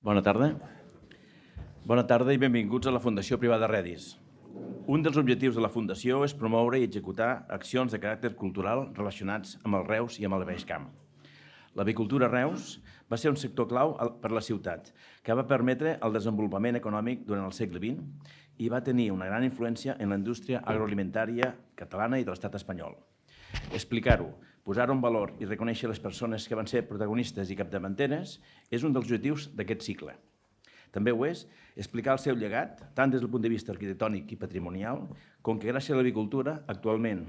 Bona tarda. Bona tarda i benvinguts a la Fundació Privada Redis. Un dels objectius de la Fundació és promoure i executar accions de caràcter cultural relacionats amb el Reus i amb el Baix Camp. L'avicultura a Reus va ser un sector clau per a la ciutat, que va permetre el desenvolupament econòmic durant el segle XX i va tenir una gran influència en la indústria agroalimentària catalana i de l'estat espanyol. Explicar-ho, posar-ho en valor i reconèixer les persones que van ser protagonistes i capdavanteres és un dels objectius d'aquest cicle. També ho és explicar el seu llegat, tant des del punt de vista arquitectònic i patrimonial, com que gràcies a l'avicultura actualment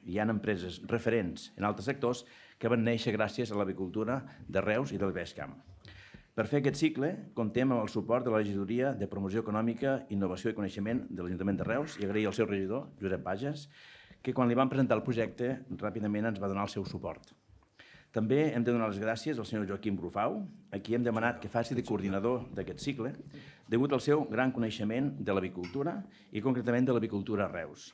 hi ha empreses referents en altres sectors que van néixer gràcies a l'avicultura de Reus i del Baix Camp. Per fer aquest cicle, comptem amb el suport de la Regidoria de Promoció Econòmica, Innovació i Coneixement de l'Ajuntament de Reus i agrair al seu regidor, Josep Bages, que quan li van presentar el projecte ràpidament ens va donar el seu suport. També hem de donar les gràcies al senyor Joaquim Brufau, a qui hem demanat que faci de coordinador d'aquest cicle, degut al seu gran coneixement de l'avicultura i concretament de l'avicultura a Reus.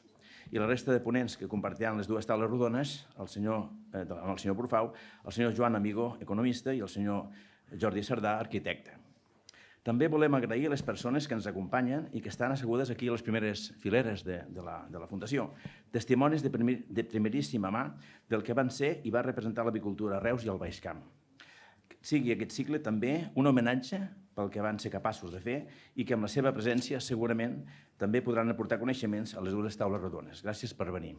I la resta de ponents que compartiran les dues taules rodones, amb el senyor Brufau, el senyor Joan Amigó, economista, i el senyor Jordi Sardà, arquitecte. També volem agrair a les persones que ens acompanyen i que estan assegudes aquí a les primeres fileres de la Fundació, testimonis de primeríssima mà del que van ser i va representar l'avicultura a Reus i al Baix Camp. Sigui aquest cicle també un homenatge pel que van ser capaços de fer i que amb la seva presència segurament també podran aportar coneixements a les dues taules rodones. Gràcies per venir.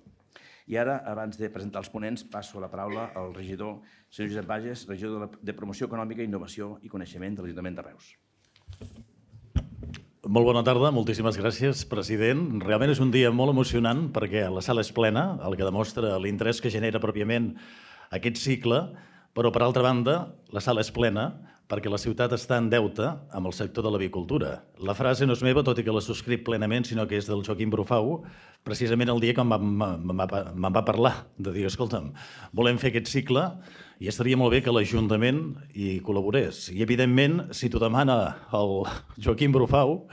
I ara, abans de presentar els ponents, passo la paraula al regidor, senyor Josep Bages, regidor de Promoció Econòmica, Innovació i Coneixement de l'Ajuntament de Reus. Molt bona tarda, moltíssimes gràcies, president. Realment és un dia molt emocionant perquè la sala és plena, el que demostra l'interès que genera pròpiament aquest cicle, però, per altra banda, la sala és plena perquè la ciutat està en deute amb el sector de l'avicultura. La frase no és meva, tot i que la subscric plenament, sinó que és del Joaquim Brufau, precisament el dia que me'n va parlar, de dir, escolta'm, volem fer aquest cicle i estaria molt bé que l'Ajuntament hi col·laborés. I, evidentment, si t'ho demana el Joaquim Brufau,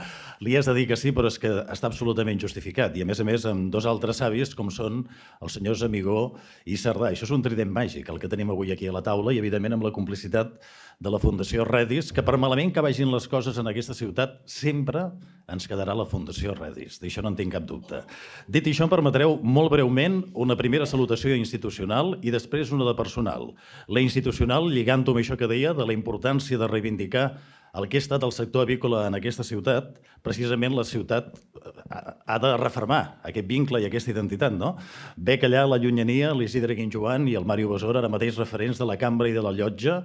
li has de dir que sí, però és que està absolutament justificat. I, a més, amb dos altres savis, com són els senyors Amigó i Sardà. Això és un trident màgic, el que tenim avui aquí a la taula, i, evidentment, amb la complicitat de la Fundació Redis, que per malament que vagin les coses en aquesta ciutat, sempre ens quedarà la Fundació Redis. D'això no en tinc cap dubte. Dit això, em permetreu molt breument una primera salutació institucional i després una de personal. La institucional, lligant-ho amb això que deia, de la importància de reivindicar el que ha estat el sector avícola en aquesta ciutat, precisament la ciutat ha de refermar aquest vincle i aquesta identitat, no? Ve que allà a la llunyania l'Isidre Guinjoan i el Màrio Besora, ara mateix referents de la Cambra i de la Llotja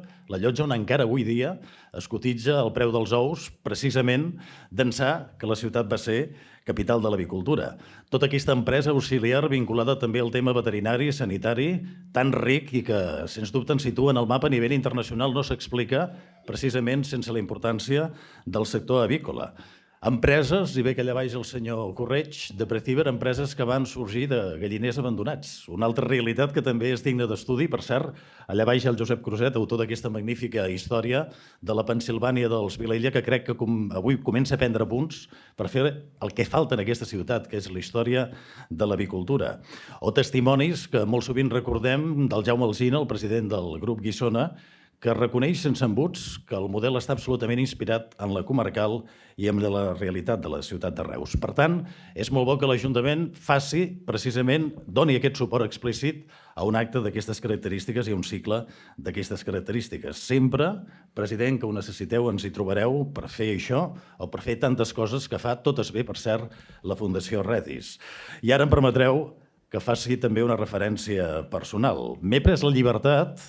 on encara avui dia es cotitza el preu dels ous, precisament d'ençà que la ciutat va ser capital de l'avicultura. Tota aquesta empresa auxiliar vinculada també al tema veterinari, sanitari, tan ric i que, sens dubte, ens situa en el mapa a nivell internacional, no s'explica precisament sense la importància del sector avícola. Empreses, i ve que allà baix el senyor Correig, de Preciber, empreses que van sorgir de galliners abandonats. Una altra realitat que també és digna d'estudi. Per cert, allà baix el Josep Cruzet, autor d'aquesta magnífica història de la Pensilvània dels Vilella, que crec que avui comença a prendre punts per fer el que falta en aquesta ciutat, que és la història de l'avicultura. O testimonis que molt sovint recordem del Jaume Alsina, el president del grup Guissona, que reconeix sense embuts que el model està absolutament inspirat en la comarcal i en la realitat de la ciutat de Reus. Per tant, és molt bo que l'Ajuntament faci, precisament, doni aquest suport explícit a un acte d'aquestes característiques i a un cicle d'aquestes característiques. Sempre, president, que ho necessiteu, ens hi trobareu per fer això o per fer tantes coses que fa, totes bé, per cert, la Fundació Redis. I ara em permetreu que faci també una referència personal. M'he pres la llibertat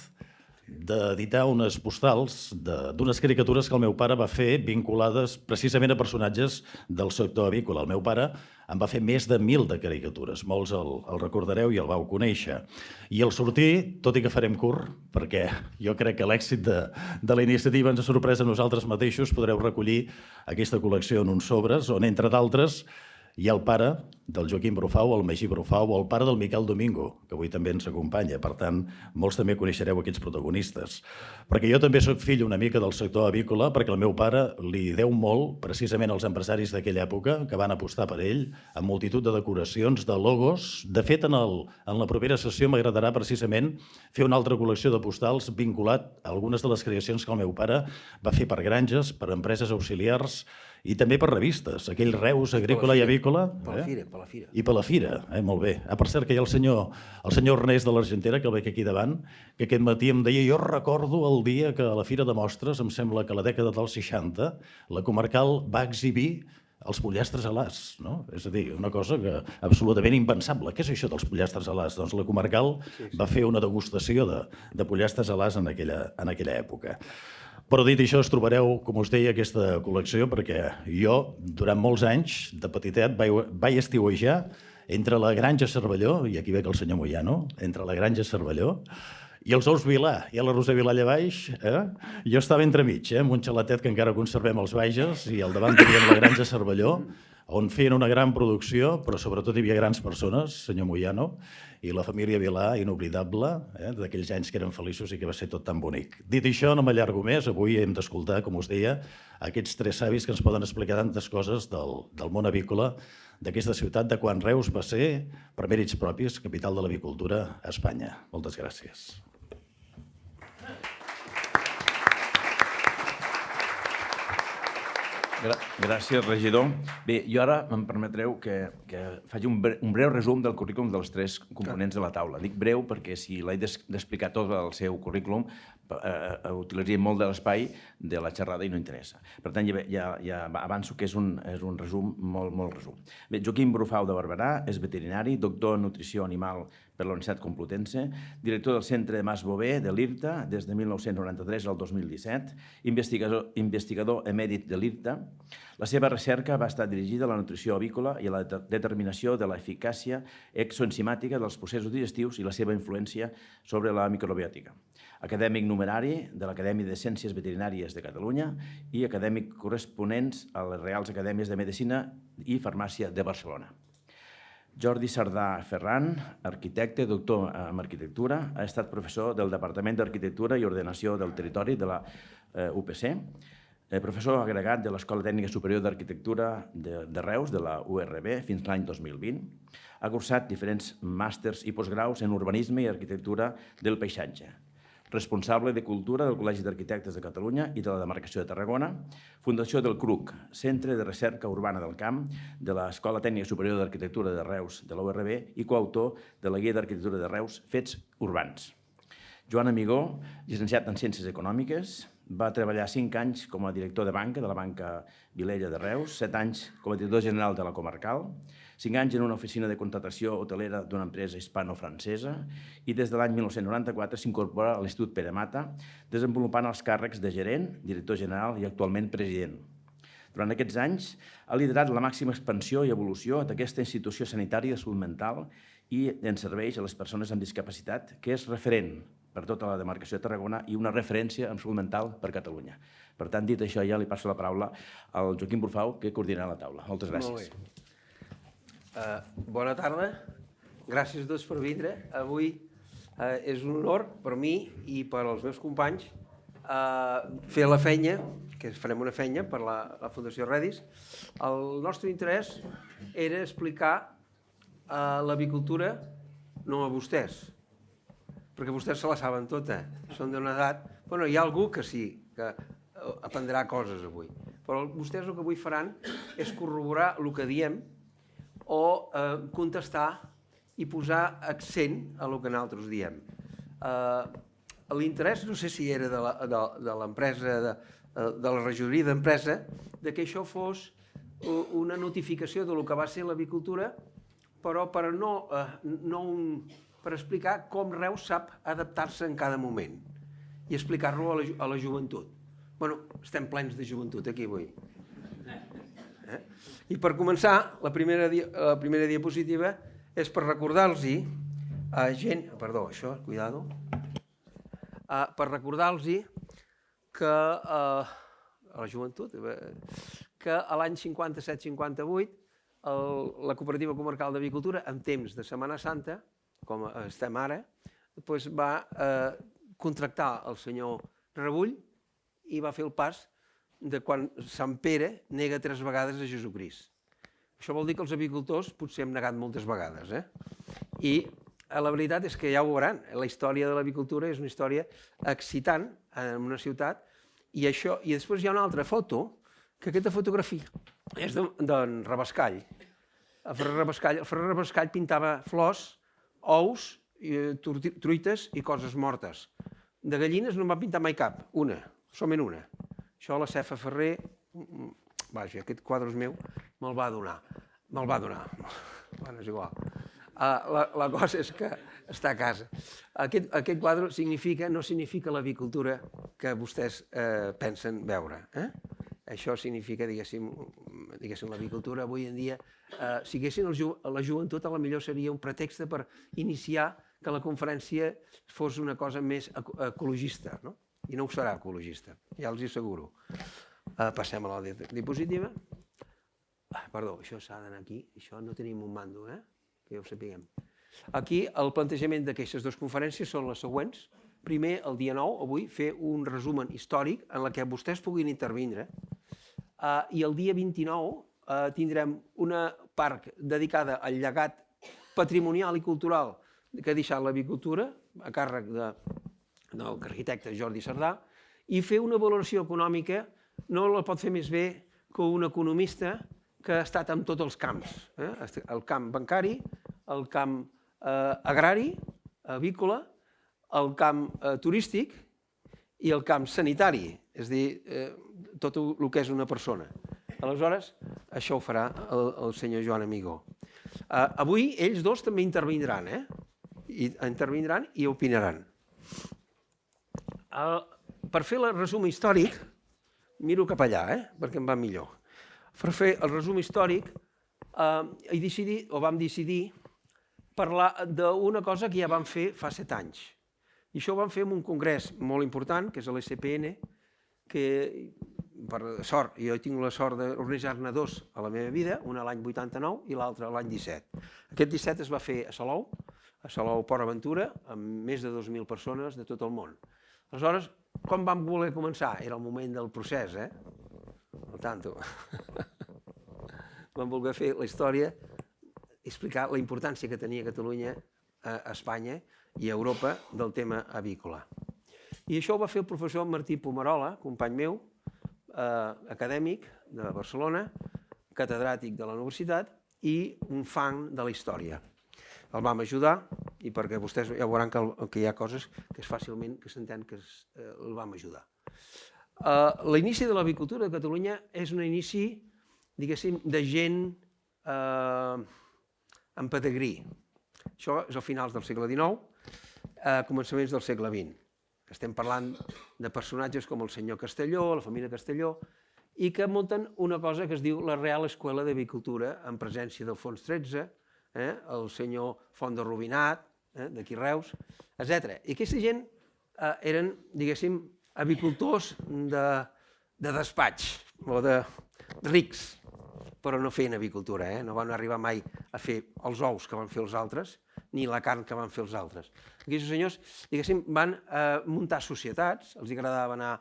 d'editar unes postals d'unes caricatures que el meu pare va fer vinculades precisament a personatges del sector avícola. El meu pare en va fer més de 1.000 de caricatures, molts el recordareu i el vau conèixer. I al sortir, tot i que farem curt, perquè jo crec que l'èxit de la iniciativa ens ha sorprès a nosaltres mateixos, podreu recollir aquesta col·lecció en uns sobres on, entre d'altres, i el pare del Joaquim Brufau, el Magí Brufau, o el pare del Miquel Domingo, que avui també ens acompanya. Per tant, molts també coneixereu aquests protagonistes. Perquè jo també sóc fill una mica del sector avícola, perquè el meu pare li deu molt precisament als empresaris d'aquella època, que van apostar per ell, amb multitud de decoracions, de logos. De fet, en la propera sessió m'agradarà precisament fer una altra col·lecció de postals vinculat a algunes de les creacions que el meu pare va fer per granges, per empreses auxiliars i també per revistes, aquell Reus agrícola i avícola. Per la fira. I per la fira, molt bé. Per cert, que hi ha el senyor Ernest de l'Argentera, que el veig aquí davant, que aquest matí em deia, jo recordo el dia que a la Fira de Mostres, em sembla que a la dècada dels 60, la Comarcal va exhibir els pollastres alars, no? És a dir, una cosa que absolutament impensable. Què és això dels pollastres alars? Doncs la Comarcal va fer una degustació de pollastres alars en aquella època. Però dit això, us trobareu, com us deia, aquesta col·lecció, perquè jo, durant molts anys, de petitet, vaig estiuejar entre la Granja Cervelló, i aquí veig el senyor Moyano, entre la Granja Cervelló i els Ous Vilà, i a la Roser Vilà allà baix, jo estava entremig, amb un xalatet que encara conservem als Bages, i al davant teníem la Granja Cervelló, on feien una gran producció, però sobretot hi havia grans persones, senyor Moyano, i la família Vilà, inoblidable, d'aquells anys que eren feliços i que va ser tot tan bonic. Dit això, no m'allargo més, avui hem d'escoltar, com us deia, aquests tres savis que ens poden explicar tantes coses del món avícola d'aquesta ciutat de quan Reus va ser, per mèrits propis, capital de l'avicultura a Espanya. Moltes gràcies. Gràcies, regidor. Bé, jo ara em permetreu que faci un breu resum del currículum dels tres components de la taula. Dic breu perquè si l'he d'explicar tot el seu currículum utilitzaria molt de l'espai de la xerrada i no interessa. Per tant, ja avanço que és un resum, molt resum. Bé, Joaquim Brufau de Barberà és veterinari, doctor en nutrició animal per la Universitat Complutense, director del Centre de Mas Bové de l'IRTA des de 1993 al 2017, investigador emèrit de l'IRTA. La seva recerca va estar dirigida a la nutrició avícola i a la determinació de l'eficàcia exoenzimàtica dels processos digestius i la seva influència sobre la microbiòtica. Acadèmic numerari de l'Acadèmia de Ciències Veterinàries de Catalunya i acadèmic corresponents a les Reals Acadèmies de Medicina i Farmàcia de Barcelona. Jordi Sardà Ferran, arquitecte, doctor en arquitectura, ha estat professor del Departament d'Arquitectura i Ordenació del Territori de la UPC, professor agregat de l'Escola Tècnica Superior d'Arquitectura de Reus, de la URB, fins l'any 2020. Ha cursat diferents màsters i postgraus en urbanisme i arquitectura del paisatge. Responsable de Cultura del Col·legi d'Arquitectes de Catalunya i de la Demarcació de Tarragona, fundació del CRUC, Centre de Recerca Urbana del Camp, de l'Escola Tècnica Superior d'Arquitectura de Reus, de la URB, i coautor de la Guia d'Arquitectura de Reus, Fets Urbans. Joan Amigó, llicenciat en Ciències Econòmiques, va treballar 5 anys com a director de banca de la Banca Vilella de Reus, 7 anys com a director general de la Comarcal, 5 anys en una oficina de contractació hotelera d'una empresa hispano-francesa i des de l'any 1994 s'incorpora a l'Institut Pere Mata, desenvolupant els càrrecs de gerent, director general i actualment president. Durant aquests anys ha liderat la màxima expansió i evolució d'aquesta institució sanitària de salut mental i en serveis a les persones amb discapacitat, que és referent per tota la demarcació de Tarragona i una referència en salut mental per Catalunya. Per tant, dit això, ja li passo la paraula al Joaquim Brufau, que coordinarà la taula. Moltes gràcies. Bona tarda. Gràcies a tots per vindre. Avui és un honor per mi i per als meus companys fer la feina, que farem una feina per la Fundació Redis. El nostre interès era explicar l'avicultura no a vostès, perquè vostès se la saben tota, són d'una edat... Bueno, hi ha algú que sí, que aprendrà coses avui, però vostès el que avui faran és corroborar el que diem o contestar i posar accent a el que nosaltres diem. L'interès, no sé si era de l'empresa, de la regidoria d'empresa, que això fos una notificació del que va ser l'avicultura, però per explicar com Reus sap adaptar-se en cada moment i explicar-lo a la joventut. Bueno, estem plens de joventut aquí avui. I per començar, la primera diapositiva és per recordar-los a gent... Perdó, això, cuidado. Per recordar-los que a la joventut que a l'any 57-58 la Cooperativa Comarcal d'Avicultura, en temps de Setmana Santa, com estem ara, va contractar el senyor Rebull i va fer el pas de quan Sant Pere nega 3 vegades a Jesucrist. Això vol dir que els avicultors potser hem negat moltes vegades. I la veritat és que ja ho veuran, la història de l'avicultura és una història excitant en una ciutat i després hi ha una altra foto, que aquesta fotografia és d'en Rabascall. El Ferrer Rabascall pintava flors, ous, truites i coses mortes. De gallines no en va pintar mai cap, una, solament una. Això la Cefa Ferrer, vaja, aquest quadre és meu, me'l va donar. Bueno, és igual. La cosa és que està a casa. Aquest quadre no significa l'avicultura que vostès pensen veure. Això significa, diguéssim, l'avicultura avui en dia. Si haguessin la joventut, potser seria un pretext per iniciar que la conferència fos una cosa més ecologista, no? I no ho serà ecologista, ja els hi asseguro. Passem a la diapositiva. Perdó, això s'ha d'anar aquí, això no tenim un mando, que ja ho sapiguem. Aquí el plantejament d'aquestes 2 conferències són les següents. Primer, el dia 9, avui, fer un resumen històric en què vostès puguin intervindre. I el dia 29 tindrem una part dedicada al llegat patrimonial i cultural que ha deixat l'avicultura, a càrrec del arquitecte Jordi Cerdà, i fer una valoració econòmica no la pot fer més bé que un economista que ha estat en tots els camps. El camp bancari, el camp agrari, avícola, el camp turístic i el camp sanitari, és a dir, tot el que és una persona. Aleshores, això ho farà el senyor Joan Amigó. Avui ells 2 també intervindran, i opinaran. Per fer el resum històric, miro cap allà, perquè em va millor. Per fer el resum històric, vam decidir parlar d'una cosa que ja vam fer fa 7 anys. I això ho vam fer en un congrés molt important, que és l'SPN, que, per sort, jo he tingut la sort d'organitzar-ne 2 a la meva vida, una l'any 89 i l'altra l'any 17. Aquest 17 es va fer a Salou Port Aventura, amb més de 2.000 persones de tot el món. Aleshores, com vam voler començar? Era el moment del procés, Al tanto. Vam voler fer la història i explicar la importància que tenia Catalunya a Espanya i a Europa del tema avícola. I això ho va fer el professor Martí Pomerola, company meu, acadèmic de Barcelona, catedràtic de la universitat i un fan de la història. El vam ajudar, i perquè vostès ja veuran que hi ha coses que fàcilment s'entén que el vam ajudar. L'inici de l'avicultura de Catalunya és un inici, diguéssim, de gent en pedigrí. Això és a finals del segle XIX, a començaments del segle XX. Estem parlant de personatges com el senyor Castelló, la família Castelló, i que munten una cosa que es diu la Real Escuela d'Avicultura, en presència d'Alfons XIII, el senyor Font de Rubinat, d'aquí Reus, etc. I aquesta gent eren, diguéssim, avicultors de despatx o de rics, però no feien avicultura, no van arribar mai a fer els ous que van fer els altres, ni la carn que van fer els altres. Aquests senyors, diguéssim, van muntar societats, els agradava anar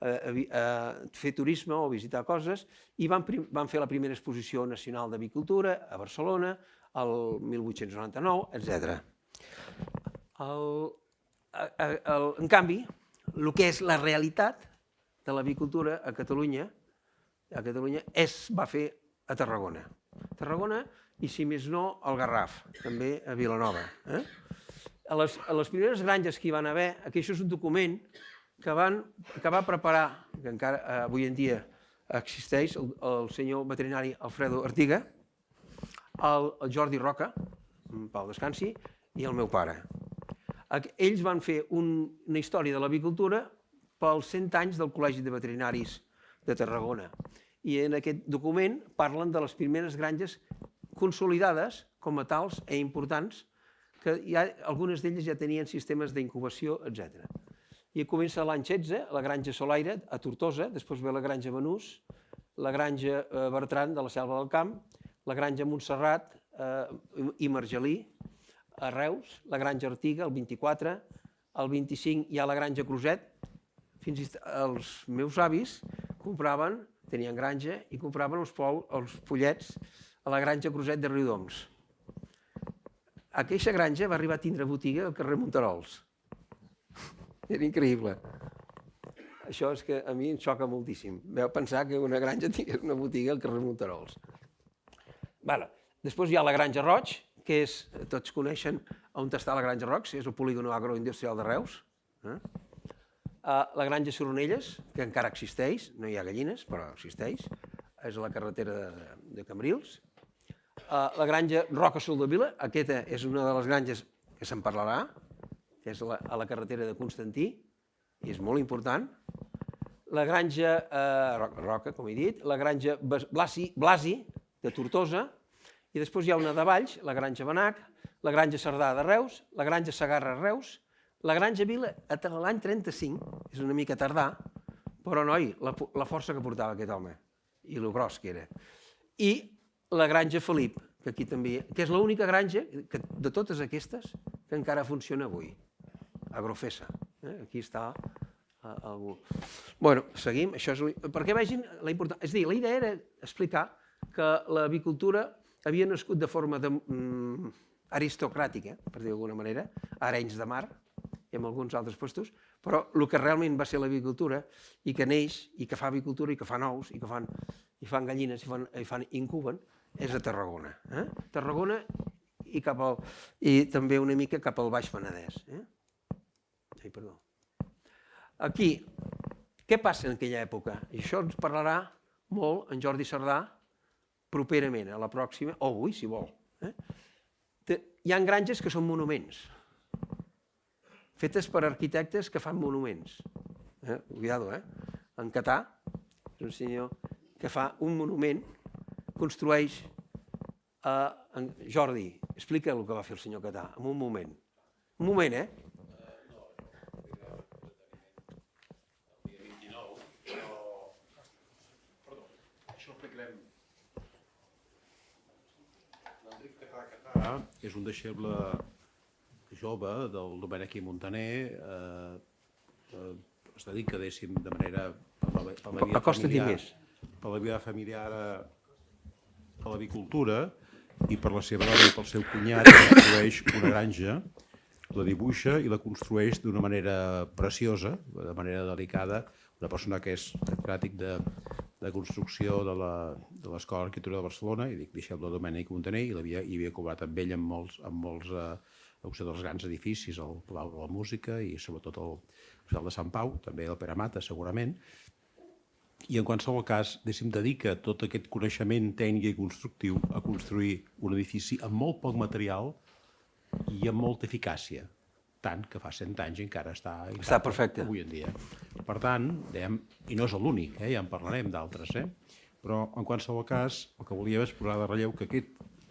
a fer turisme o visitar coses, i van fer la primera exposició nacional d'avicultura a Barcelona, el 1899, etc. En canvi, el que és la realitat de l'avicultura a Catalunya es va fer a Tarragona. Tarragona i, si més no, al Garraf, també a Vilanova. A les primeres granges que hi van haver, això és un document que va preparar, que encara avui en dia existeix, el senyor veterinari Alfredo Artiga, el Jordi Roca, Pau Descansi, i el meu pare. Ells van fer una història de l'avicultura pels 100 anys del Col·legi de Veterinaris de Tarragona. I en aquest document parlen de les primeres granges consolidades com a tals i importants, que algunes d'elles ja tenien sistemes d'incubació, etc. I comença l'any 16, la granja Solaire, a Tortosa, després ve la granja Benús, la granja Bertran de la Selva del Camp, la granja Montserrat i Margelí, a Reus, la granja Artiga, el 24, el 25 hi ha la granja Creuset. Fins i tot els meus avis tenien granja i compraven els pollets a la granja Creuset de Riudoms. Aquesta granja va arribar a tindre botiga al carrer Monterols. Era increïble. Això és que a mi em xoca moltíssim. Vau pensar que una granja tingués una botiga al carrer Monterols. Després hi ha la granja Roig, que és, tots coneixen on està la granja Roig, és el polígon agroindustrial de Reus. La granja Soronelles, que encara existeix, no hi ha gallines, però existeix, és a la carretera de Cambrils. La granja Roca Soldevila, aquesta és una de les granges que se'n parlarà, que és a la carretera de Constantí, i és molt important. La granja Roca, com he dit, la granja Blasi, de Tortosa, i després hi ha una de Valls, la granja Benac, la granja Cerdà de Reus, la granja Segarra de Reus, la granja Vila, a l'any 35, és una mica tardà, però noi, la força que portava aquest home, i lo gros que era. I la granja Felip, que aquí també, que és l'única granja de totes aquestes que encara funciona avui, Agrofesa. Aquí està algú. Bueno, seguim, això és perquè vegin la importància. És a dir, la idea era explicar que l'avicultura havia nascut de forma aristocràtica, per dir d'alguna manera, a Arenys de Mar i en alguns altres puestos, però el que realment va ser l'avicultura i que neix, i que fa avicultura, i que fa nous, i que fan gallines, i incuben, és a Tarragona. Tarragona i també una mica cap al Baix Penedès. Ai, perdó. Aquí, què passa en aquella època? I això ens parlarà molt en Jordi Cerdà, properament, a la pròxima, o avui, si vol. Hi ha granges que són monuments, fetes per arquitectes que fan monuments. Cuidado, En Catà, és un senyor que fa un monument, construeix... Jordi, explica el que va fer el senyor Catà, en un moment. Un moment, és un deixeble jove del Domènec i Montaner, es dedica, diguéssim, de manera per la vida familiar a l'avicultura i per la seva dona i pel seu cunyat construeix una granja, la dibuixa i la construeix d'una manera preciosa, de manera delicada, una persona que és catedràtic de construcció de l'Escola d'Arquitectura de Barcelona, i dic deixeble de Domènec Montaner, i havia cobrat amb ell en molts dels grans edificis, el Palau de la Música i sobretot el de Sant Pau, també el Pere Mata, segurament. I en qualsevol cas, dedica tot aquest coneixement tècnic i constructiu a construir un edifici amb molt poc material i amb molta eficàcia, tant que fa 100 anys encara està perfecte avui en dia. Per tant, i no és l'únic, ja en parlarem d'altres, però en qualsevol cas el que volia és posar de relleu que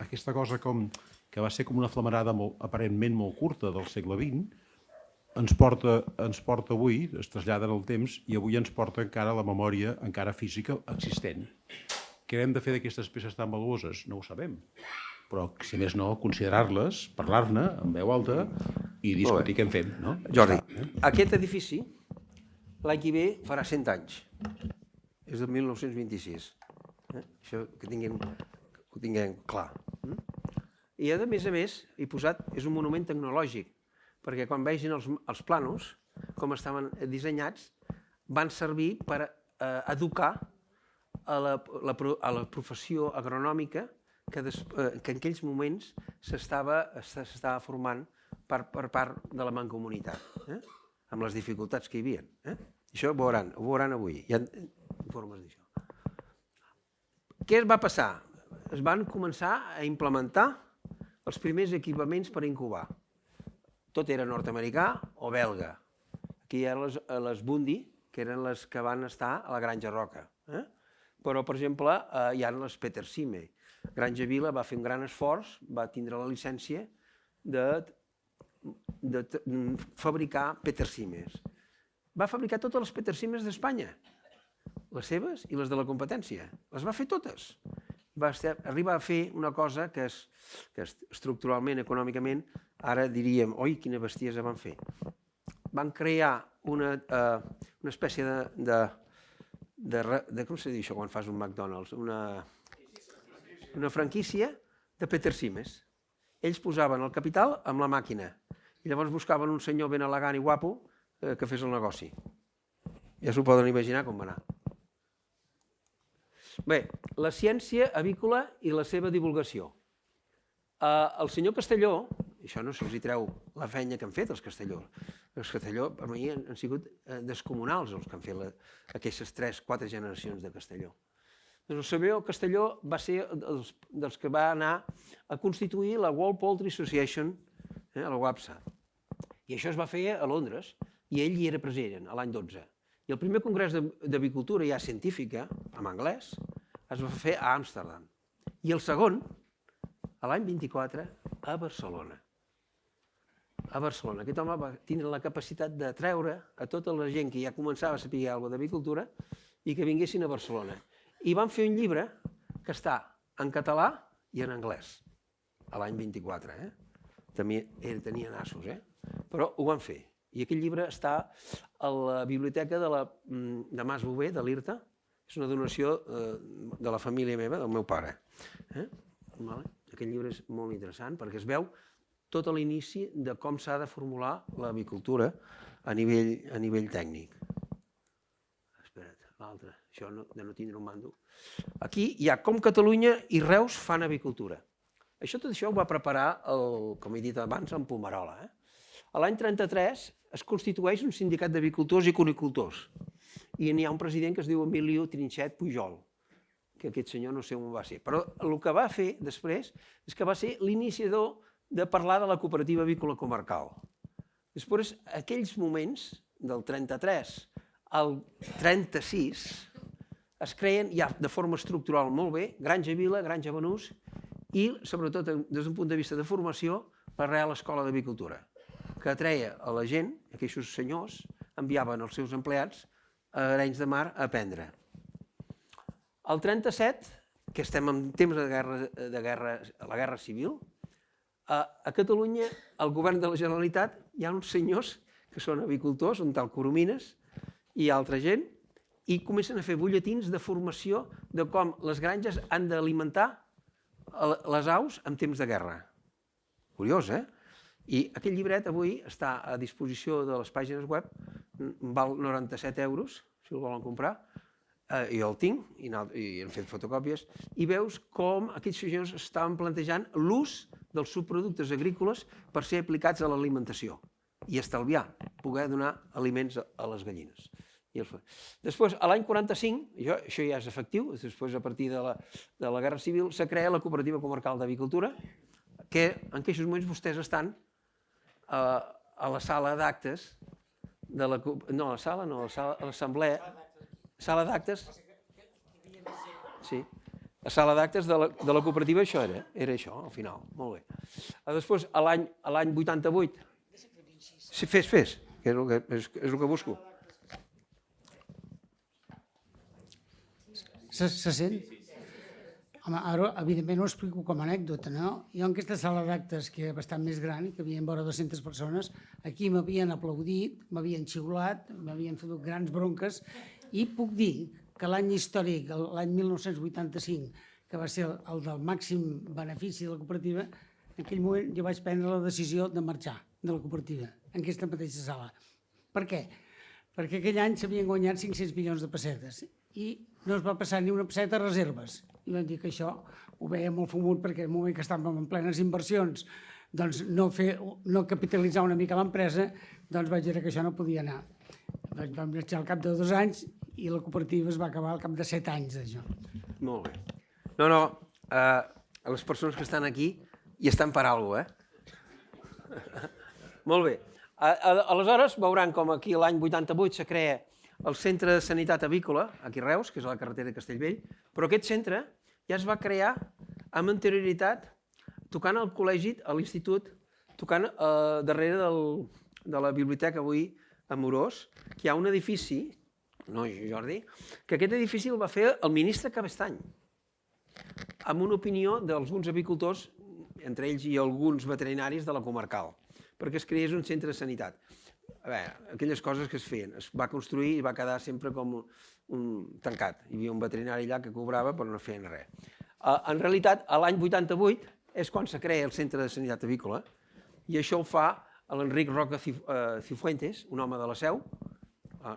aquesta cosa que va ser com una flamarada aparentment molt curta del segle XX ens porta avui, es trasllada en el temps i avui ens porta encara la memòria encara física existent. Què hem de fer d'aquestes peces tan valuoses? No ho sabem. Però, si més no, considerar-les, parlar-ne en veu alta i discutir què en fem. Jordi, aquest edifici l'any que ve farà 100 anys. És de 1926. Això que ho tinguem clar. I a més, he posat, és un monument tecnològic, perquè quan vegin els plànols, com estaven dissenyats, van servir per educar a la professió agronòmica que en aquells moments s'estava formant per part de la mancomunitat, amb les dificultats que hi havia. Això ho veuran avui, hi ha informes d'això. Què va passar? Es van començar a implementar els primers equipaments per incubar. Tot era nord-americà o belga. Aquí hi ha les Bundy, que eren les que van estar a la Granja Roca. Però, per exemple, hi ha les Peter Sime. Granja Vila va fer un gran esforç, va tindre la llicència de fabricar Peter Simes. Va fabricar totes les Peter Simes d'Espanya, les seves i les de la competència. Les va fer totes. va arribar a fer una cosa que estructuralment, econòmicament, ara diríem, oi, quina bestiesa van fer. Van crear una espècie com se diu això quan fas un McDonald's? Una franquícia de Peter Simes. Ells posaven el capital amb la màquina i llavors buscaven un senyor ben elegant i guapo que fes el negoci. Ja s'ho poden imaginar com va anar. Bé, la ciència avícola i la seva divulgació. El senyor Castelló, això no se'ls treu la feina que han fet els Castelló. Els Castelló, per mi, han sigut descomunals els que han fet aquestes 3-4 generacions de Castelló. Doncs el senyor Castelló va ser dels que va anar a constituir la World Poultry Association, la WAPSA. I això es va fer a Londres, i ell hi era present, l'any 12. I el primer congrés d'avicultura ja científica, en anglès, es va fer a Amsterdam. I el segon, l'any 24, a Barcelona. A Barcelona. Aquest home va tindre la capacitat de treure a tota la gent que ja començava a saber alguna cosa d'avicultura i que vinguessin a Barcelona. I van fer un llibre que està en català i en anglès, a l'any 24. També tenia nassos, però ho van fer. I aquest llibre està a la biblioteca de Mas Bover, de l'IRTA. És una donació de la família meva, del meu pare. Aquest llibre és molt interessant perquè es veu tot l'inici de com s'ha de formular l'avicultura a nivell tècnic. Espera't, l'altre, això de no tindre un mando. Aquí hi ha com Catalunya i Reus fan avicultura. Tot això ho va preparar, com he dit abans, en Pomerola. A l'any 33 es constitueix un sindicat d'avicultors i conicultors. I n'hi ha un president que es diu Emilio Trinxet Pujol, que aquest senyor no sé on va ser. Però el que va fer després és que va ser l'iniciador de parlar de la cooperativa avícola comarcal. Després, aquells moments, del 33 al 36, es creen ja de forma estructural molt bé, Granja Vila, Granja Banús, i sobretot des d'un punt de vista de formació, la Real Escola d'Avicultura, que atreia a la gent, aquests senyors enviaven els seus empleats a Arenys de Mar a aprendre. Al 37, que estem en temps de la Guerra Civil, a Catalunya, al govern de la Generalitat, hi ha uns senyors que són avicultors, un tal Coromines i altra gent, i comencen a fer butlletins de formació de com les granges han d'alimentar les aus en temps de guerra. Curiós, I aquest llibret avui està a disposició de les pàgines web, val 97 €, si el volen comprar, jo el tinc, i hem fet fotocòpies, i veus com aquests senyors estaven plantejant l'ús dels subproductes agrícoles per ser aplicats a l'alimentació i estalviar, poder donar aliments a les gallines. Després, a l'any 45, això ja és efectiu, després a partir de la Guerra Civil, se crea la Cooperativa Comarcal d'Avicultura, que en aquests moments vostès estan a la sala d'actes de la... No, a la sala no, a l'assemblea... Sala d'actes... Sí, la sala d'actes de la cooperativa això era això, al final, molt bé. Després, a l'any 88... Sí, fes, que és el que busco. Se sent? Home, ara, evidentment, ho explico com a anècdota, no? Jo en aquesta sala d'actes, que era bastant més gran, que hi havia vora 200 persones, aquí m'havien aplaudit, m'havien xiulat, m'havien fotut grans bronques, i puc dir que l'any històric, l'any 1985, que va ser el del màxim benefici de la cooperativa, en aquell moment jo vaig prendre la decisió de marxar de la cooperativa, en aquesta mateixa sala. Per què? Perquè aquell any s'havien guanyat 500 milions de pessetes i no es va passar ni una pesseta a reserves. I vam dir que això ho veia molt fumut perquè en el moment que estàvem en plenes inversions, doncs no capitalitzar una mica l'empresa, doncs vaig dir que això no podia anar. Doncs vam marxar al cap de 2 anys i la cooperativa es va acabar al cap de 7 anys d'això. Molt bé. No, les persones que estan aquí hi estan per alguna cosa, Molt bé. Aleshores veuran com aquí l'any 88 se crea el Centre de Sanitat Avícola, aquí a Reus, que és a la carretera de Castellvell, però aquest centre ja es va crear amb anterioritat tocant al col·legi, a l'institut, tocant darrere de la biblioteca avui a Morós, que hi ha un edifici, no Jordi, que aquest edifici el va fer el ministre Cabestany. amb una opinió d'alguns avicultors, entre ells i alguns veterinaris de la comarcal, perquè es creés un centre de sanitat. A veure, aquelles coses que es feien. Es va construir i va quedar sempre com un tancat. Hi havia un veterinari allà que cobrava però no feien res. En realitat, l'any 88 és quan se crea el Centre de Sanitat Avícola i això ho fa l'Enric Roca Cifuentes, un home de la Seu,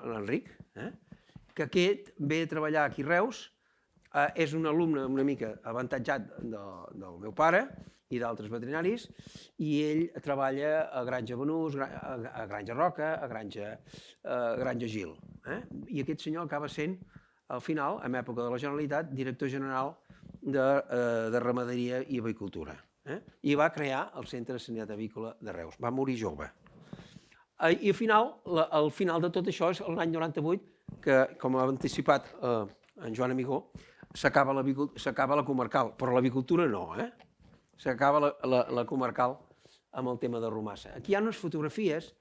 l'Enric, que aquest ve a treballar aquí a Reus, és un alumne una mica avantatjat del meu pare i d'altres veterinaris, i ell treballa a Granja Benús, a Granja Roca, a Granja Gil. I aquest senyor acaba sent, al final, en època de la Generalitat, director general de Ramaderia i Avicultura. I va crear el Centre de Sanitat Avícola de Reus. Va morir jove. I al final de tot això és l'any 98 que, com ha anticipat en Joan Amigó, s'acaba la comarcal, però l'avicultura no, s'acaba la comarcal amb el tema de Romassa. Aquí hi ha unes fotografies,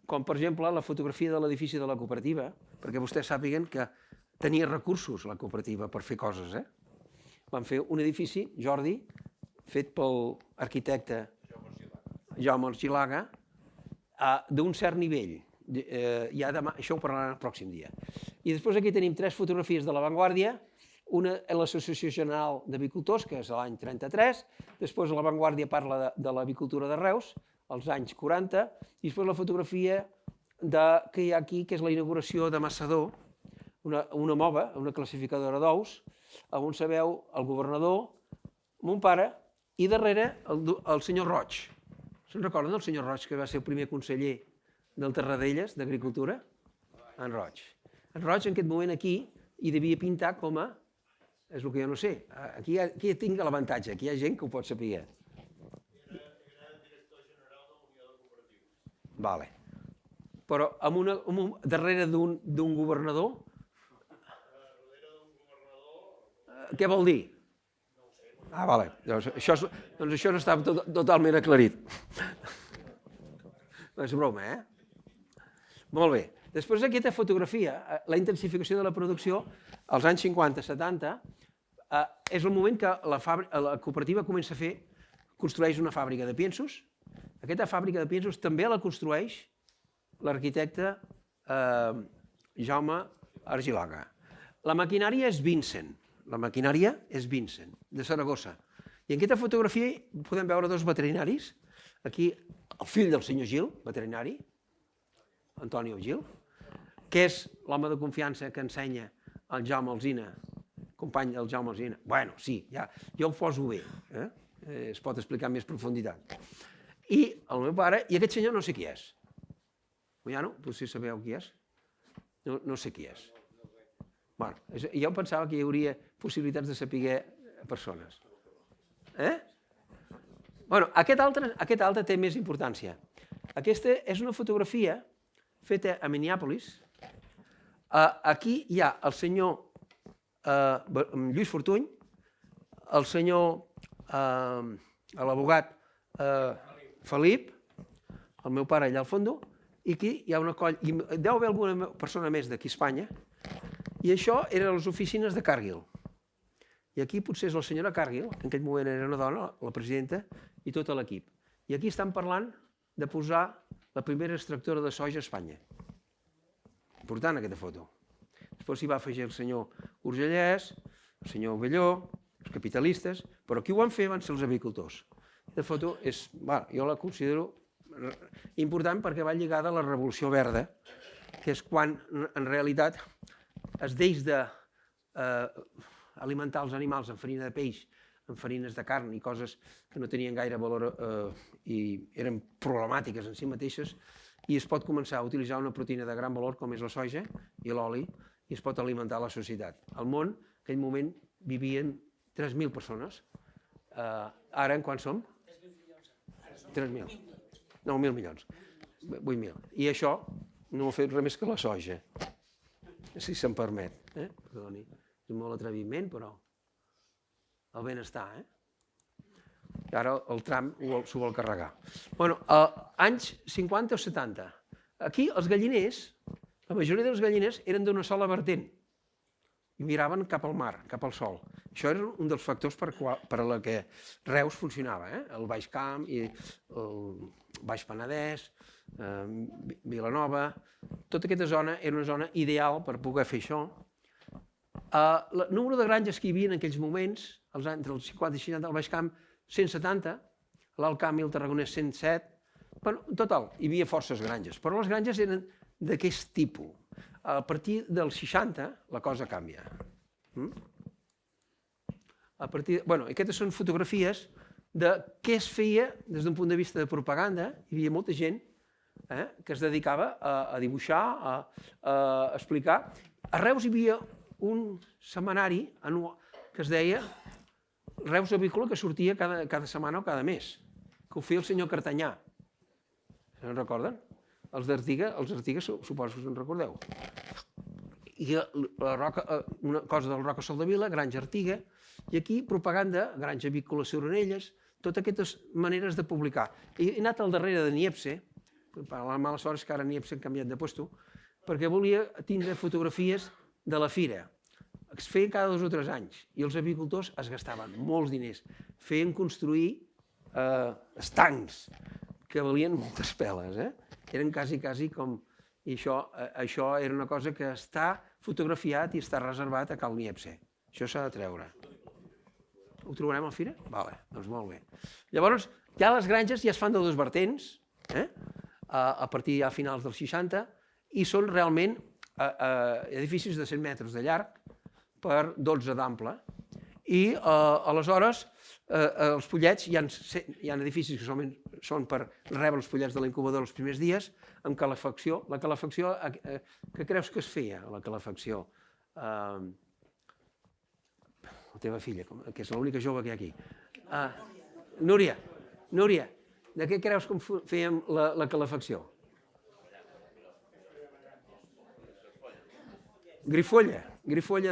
com per exemple la fotografia de l'edifici de la cooperativa, perquè vostès sàpiguen que tenia recursos la cooperativa per fer coses. Van fer un edifici, Jordi, fet pel arquitecte Jaume Argilaga, d'un cert nivell. Això ho parlarem el pròxim dia. I després aquí tenim 3 fotografies de l'avantguàrdia, una és l'Associació General d'Avicultors, que és l'any 33, després l'avantguàrdia parla de l'avicultura de Reus, als anys 40, i després la fotografia que hi ha aquí, que és la inauguració de Massador, una MOVA, una classificadora d'ous, on se veu el governador, mon pare, i darrere el senyor Roig. Se'n recorden del senyor Roig, que va ser el primer conseller del Terradellas, d'Agricultura? En Roig. En Roig, en aquest moment aquí, hi devia pintar com a... És el que jo no sé. Aquí tinc l'avantatge, aquí hi ha gent que ho pot saber. Era director general de l'Unió de Cooperatives. Vale. Però darrere d'un governador... Què vol dir? No ho sé. Vale. Doncs això no estava totalment aclarit. És broma, Molt bé. Després aquesta fotografia, la intensificació de la producció, als anys 50-70, és el moment que la cooperativa comença a construeix una fàbrica de piensos. Aquesta fàbrica de piensos també la construeix l'arquitecte Jaume Argilaga. La maquinària és Vincent, de Saragossa. I en aquesta fotografia podem veure 2 veterinaris. Aquí el fill del senyor Gil, veterinari, Antonio Gil, que és l'home de confiança que ensenya el Jaume Alsina, company del Jaume Alsina. Bueno, sí, ja ho poso bé, es pot explicar amb més profunditat. I el meu pare, i aquest senyor no sé qui és. Moyano, potser sabeu qui és? No sé qui és. Bueno, jo pensava que hi hauria possibilitats de saber persones. Bueno, aquest altre té més importància. Aquesta és una fotografia feta a Minneapolis. Aquí hi ha el senyor Lluís Fortuny, el senyor, l'abogat Felip, el meu pare allà al fons, i aquí hi ha una colla, i deu haver alguna persona més d'aquí a Espanya, i això eren les oficines de Cargill. I aquí potser és la senyora Cargill, que en aquell moment era una dona, la presidenta, i tot l'equip. I aquí estan parlant de posar la primera extractora de soja a Espanya. Important aquesta foto. Després s'hi va afegir el senyor Urgellès, el senyor Belló, els capitalistes, però qui ho van fer van ser els avicultors. Aquesta foto jo la considero important perquè va lligada a la Revolució Verda, que és quan en realitat es deix d'alimentar els animals amb farina de peix, amb farines de carn i coses que no tenien gaire valor i eren problemàtiques en si mateixes, i es pot començar a utilitzar una proteïna de gran valor com és la soja i l'oli, i es pot alimentar la societat. Al món, en aquell moment, vivien 3.000 persones. Ara, en quant som? 3.000. 9.000 milions. 8.000. I això no ho ha fet res més que la soja, si se'm permet. Perdoni, és molt atreviment, però el benestar. Ara el tram s'ho vol carregar. Bueno, anys 50 o 70. Aquí els galliners, la majoria dels galliners eren d'una sola vertent. i miraven cap al mar, cap al sol. Això era un dels factors per a la que Reus funcionava, el Baix Camp i el Baix Penedès, Vilanova. Tota aquesta zona era una zona ideal per poder fer això. El número de granges que hi havia en aquells moments, entre els 50 i 60, al Baix Camp 170, l'Alt Camp i el Tarragonès 107, en total hi havia forces granges, però les granges eren d'aquest tipus. A partir dels 60 la cosa canvia. Aquestes són fotografies de què es feia des d'un punt de vista de propaganda. Hi havia molta gent que es dedicava a dibuixar, a explicar. A Reus hi havia un setmanari que es deia Reus Avícola, que sortia cada setmana o cada mes, que ho feia el senyor Cartanyà. Se'n recorden? Els d'Artiga suposo que us en recordeu. I una cosa del Roca Soldevila, Granja Artiga, i aquí propaganda, Granja Avícola Soronelles, totes aquestes maneres de publicar. He anat al darrere de Niepce, per la mala sort és que ara Niepce han canviat de puesto, perquè volia tindre fotografies de la fira. Es feien cada 2 o 3 anys i els avicultors es gastaven molts diners. Feien construir estancs que valien moltes peles. Eren quasi com... I això era una cosa que està fotografiat i està reservat a Cal Niepce. Això s'ha de treure. Ho trobarem a la fira? Vale, doncs molt bé. Llavors, ja les granges ja es fan de 2 vertents, a partir ja finals dels 60, i són realment edificis de 100 metres de llarg per 12 d'ample. I aleshores els pollets, hi ha edificis que són per rebre els pollets de la incubadora els primers dies, amb calefacció. La calefacció, què creus que es feia, la calefacció? La teva filla, que és l'única jove que hi ha aquí. Núria, de què creus que fèiem la calefacció? Grifolla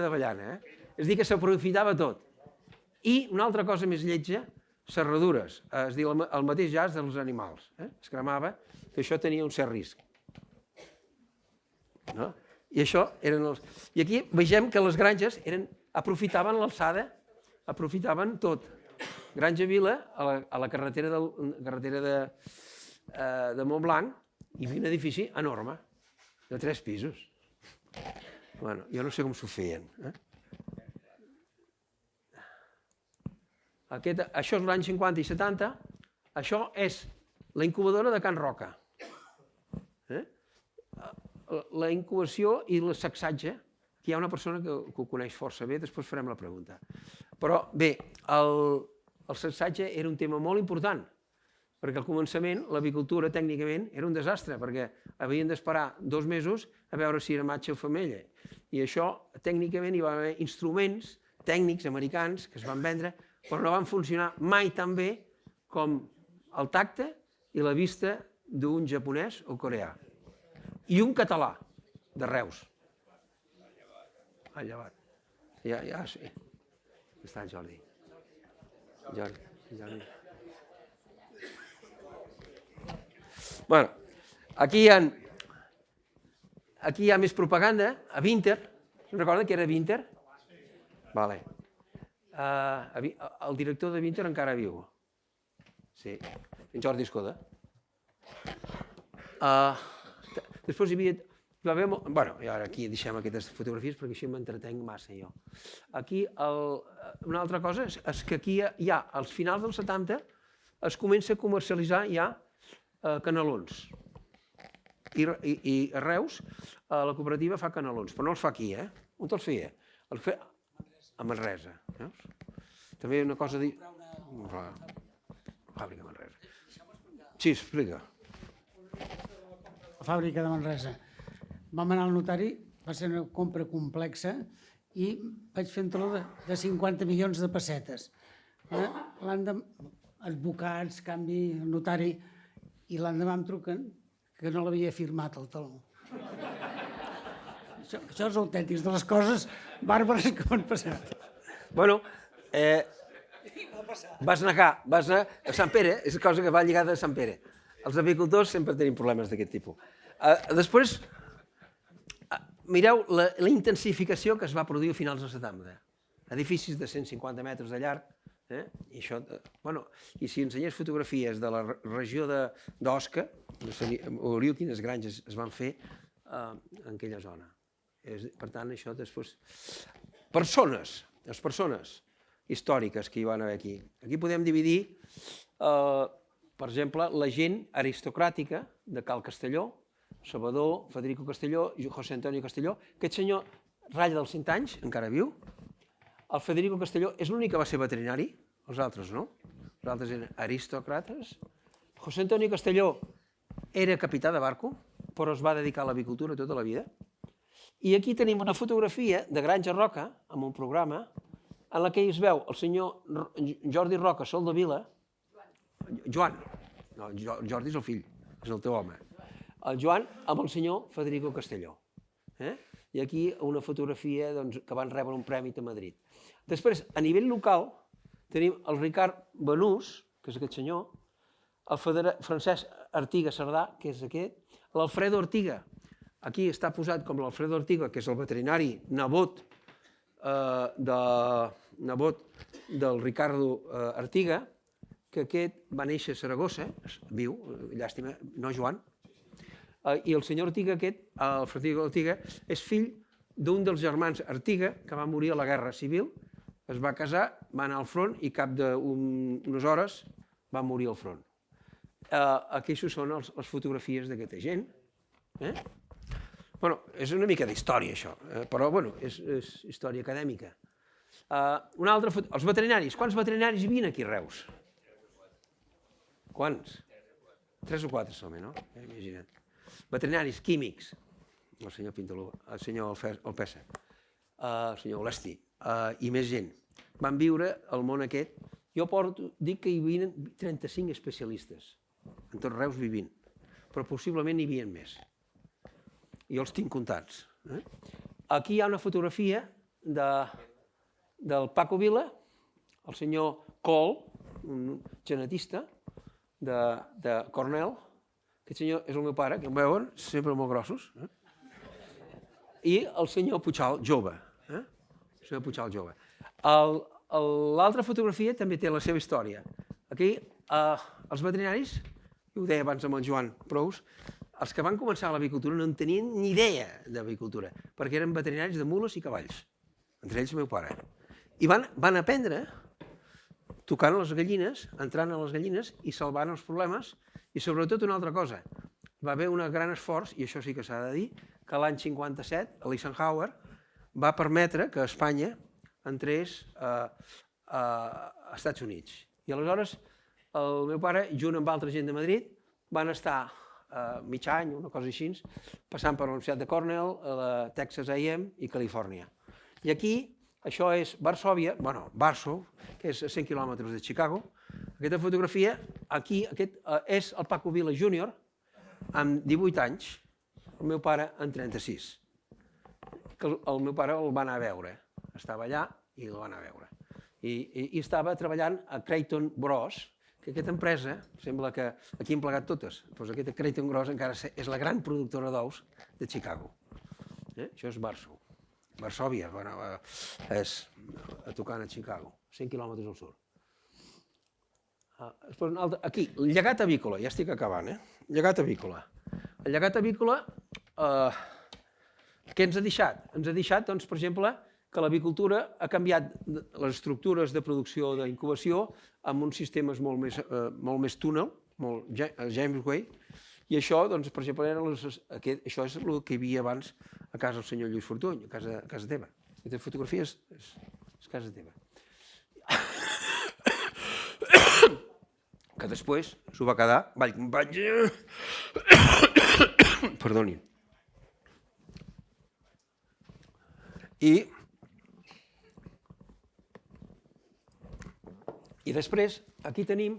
d'avellana. És a dir, que s'aprofitava tot. I una altra cosa més lletja, serradures. Es diu el mateix jaç dels animals. Es cremava, que això tenia un cert risc. I això eren els... I aquí vegem que les granges aprofitaven l'alçada, aprofitaven tot. Granja Vila, a la carretera de Montblanc, hi havia un edifici enorme, de 3 pisos. Bueno, jo no sé com s'ho feien. Això és l'any 50 i 70, això és la incubadora de Can Roca. La incubació i el sacsatge, que hi ha una persona que ho coneix força bé, després farem la pregunta. Però bé, el sacsatge era un tema molt important, perquè al començament l'avicultura tècnicament era un desastre, perquè havien d'esperar 2 mesos a veure si era matxa o femella. I això, tècnicament, hi va haver instruments tècnics americans que es van vendre, però no van funcionar mai tan bé com el tacte i la vista d'un japonès o coreà. I un català, de Reus. El Llevat. Ja, sí. Està en Jordi. Jordi. Bueno, aquí hi ha més propaganda, a Vinter. Se'n recorden que era Vinter? Vale. El director de Vinter encara viu. Sí, en Jordi Escoda. Després hi va haver... Bueno, i ara aquí deixem aquestes fotografies perquè així m'entretenc massa jo. Aquí, una altra cosa és que aquí hi ha, als finals dels 70, es comença a comercialitzar ja canelons. I a Reus, la cooperativa fa canelons, però no els fa aquí, On els feia? Els feia a Manresa. També una cosa... Fàbrica de Manresa. Sí, explica. La fàbrica de Manresa. Vam anar al notari, va ser una compra complexa i vaig fer un tro de 50 milions de pessetes. Advocats, canvi, notari, i l'endemà em truquen que no l'havia firmat el taló. Això és autèntic, de les coses bàrbares que m'han passat. Bueno, vas anar a Sant Pere, és cosa que va lligada a Sant Pere. Els avicultors sempre tenim problemes d'aquest tipus. Després, mireu la intensificació que es va produir a finals dels 70. Edificis de 150 metres de llarg, i això, bueno, i si ensenyés fotografies de la regió d'Osca, veuríeu quines granges es van fer en aquella zona. Per tant, això després... Les persones històriques que hi van haver aquí. Aquí podem dividir, per exemple, la gent aristocràtica de Cal Castelló, Salvador, Federico Castelló, José Antonio Castelló. Aquest senyor ratlla dels 100 anys, encara viu. El Federico Castelló és l'únic que va ser veterinari, els altres no. Els altres eren aristòcrates. José Antonio Castelló era capità de barco, però es va dedicar a l'avicultura tota la vida. I aquí tenim una fotografia de Granja Roca, amb un programa, en la que es veu el senyor Jordi Roca, Sol de Vila, Joan, no, Jordi és el fill, és el teu home, el Joan amb el senyor Federico Castelló. I aquí una fotografia que van rebre un premi a Madrid. Després, a nivell local, tenim el Ricard Banús, que és aquest senyor, el Francesc Artiga Cerdà, que és aquest, l'Alfredo Artiga, aquí està posat com l'Alfredo Artiga, que és el veterinari nebot del Ricardo Artiga, que aquest va néixer a Saragossa, viu, llàstima, no Joan, i el senyor Artiga aquest, el Federico Artiga, és fill d'un dels germans Artiga, que va morir a la Guerra Civil, es va casar, va anar al front i cap d'unes hores va morir al front. Aquestes són les fotografies d'aquesta gent. És una mica d'història, això, però és història acadèmica. Els veterinaris. Quants veterinaris hi havia aquí a Reus? Quants? 3 o 4 solament, no? Imagina't. Veterinaris químics. El senyor Pintalú, el senyor Alpessa, el senyor Olesti i més gent. Van viure al món aquest. Jo dic que hi havia 35 especialistes. En tot Reus vivint. Però possiblement n'hi havia més. Jo els tinc comptats. Aquí hi ha una fotografia del Paco Vila, el senyor Cole, un genetista de Cornell. Aquest senyor és el meu pare, que em veuen, sempre molt grossos. I el senyor Puigal, jove. El senyor Puigal, jove. L'altra fotografia també té la seva història. Aquí, els veterinaris, ho deia abans amb el Joan Prous, els que van començar l'avicultura no en tenien ni idea d'avicultura, perquè eren veterinaris de mules i cavalls, entre ells el meu pare. I van aprendre tocant les gallines, entrant a les gallines i salvant els problemes, i sobretot una altra cosa, va haver un gran esforç, i això sí que s'ha de dir, que l'any 57 l'Eisenhower va permetre que Espanya entrés a Estats Units. I aleshores el meu pare, junt amb altra gent de Madrid, van estar mig any, una cosa així, passant per la Universitat de Cornell, la Texas A&M i Califòrnia. I aquí, això és Varsòvia, Warsaw, que és a 100 quilòmetres de Chicago. Aquesta fotografia, aquí, aquest és el Paco Vila Júnior, amb 18 anys, el meu pare en 36. El meu pare el va anar a veure, estava allà i el va anar a veure. I estava treballant a Creighton Bros, que aquesta empresa, sembla que aquí hem plegat totes, doncs aquesta Creighton Bros encara és la gran productora d'ous de Chicago. Això és Warsaw. Varsòvia, és tocant a Chicago, 100 quilòmetres al sud. Aquí, el llegat avícola, ja estic acabant, llegat avícola. El llegat avícola, què ens ha deixat? Ens ha deixat, doncs, per exemple, que l'avicultura ha canviat les estructures de producció d'incubació amb uns sistemes molt més túnel, James Way, i això, doncs, per exemple, això és el que hi havia abans a casa del senyor Lluís Fortuny, a casa teva. Aquesta fotografia és casa teva. Que després s'ho va quedar, perdonin. I després, aquí tenim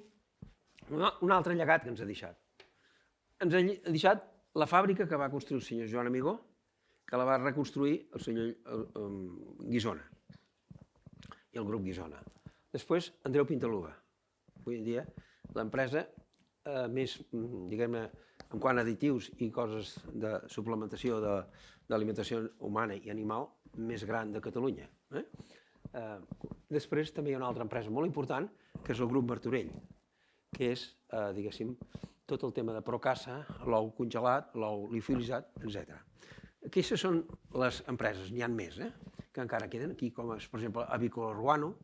un altre llegat que ens ha deixat. Ens ha deixat la fàbrica que va construir el senyor Joan Amigó, que la va reconstruir el senyor Guisona i el grup Guisona. Després, Andreu Pintaluga. Avui en dia, l'empresa més, diguem-ne, en quant a additius i coses de suplementació d'alimentació humana i animal més gran de Catalunya. Després també hi ha una altra empresa molt important, que és el grup Martorell, que és, diguéssim, tot el tema de Procassa, l'ou congelat, l'ou liofilitzat, etc. Aquestes són les empreses, n'hi ha més, que encara queden aquí, com és, per exemple, Avícola Ruano,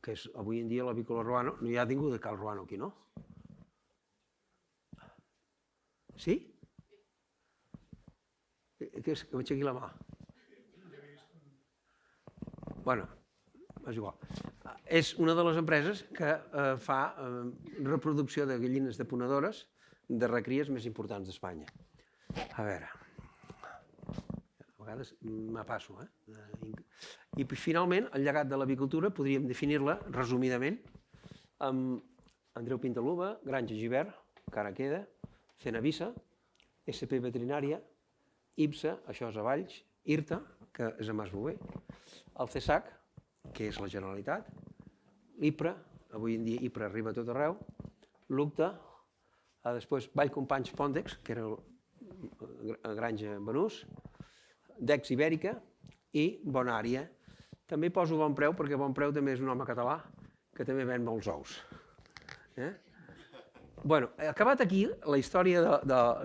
que és avui en dia l'Avícola Ruano, no hi ha ningú de Cal Ruano aquí, no? Sí? Que m'aixequi la mà. Bueno, és igual. És una de les empreses que fa reproducció de gallines deponedores de recries més importants d'Espanya. A veure, a vegades m'apasso, I finalment, el llegat de l'avicultura podríem definir-la resumidament amb Andreu Pintaluba, Granja Givert, encara queda, Cenavisa, SP Veterinària, IPSA, això és a Valls, IRTA, que és a Masbové, el CESAC, que és la Generalitat, l'IPRA, avui en dia IPRA arriba a tot arreu, l'UCTA, després Vallcompanys Pòndex, que era la Granja Benús, Dex Ibèrica i Bonària. També poso Bonpreu, perquè Bonpreu també és un home català que també ven molts ous. Bueno, acabat aquí, la història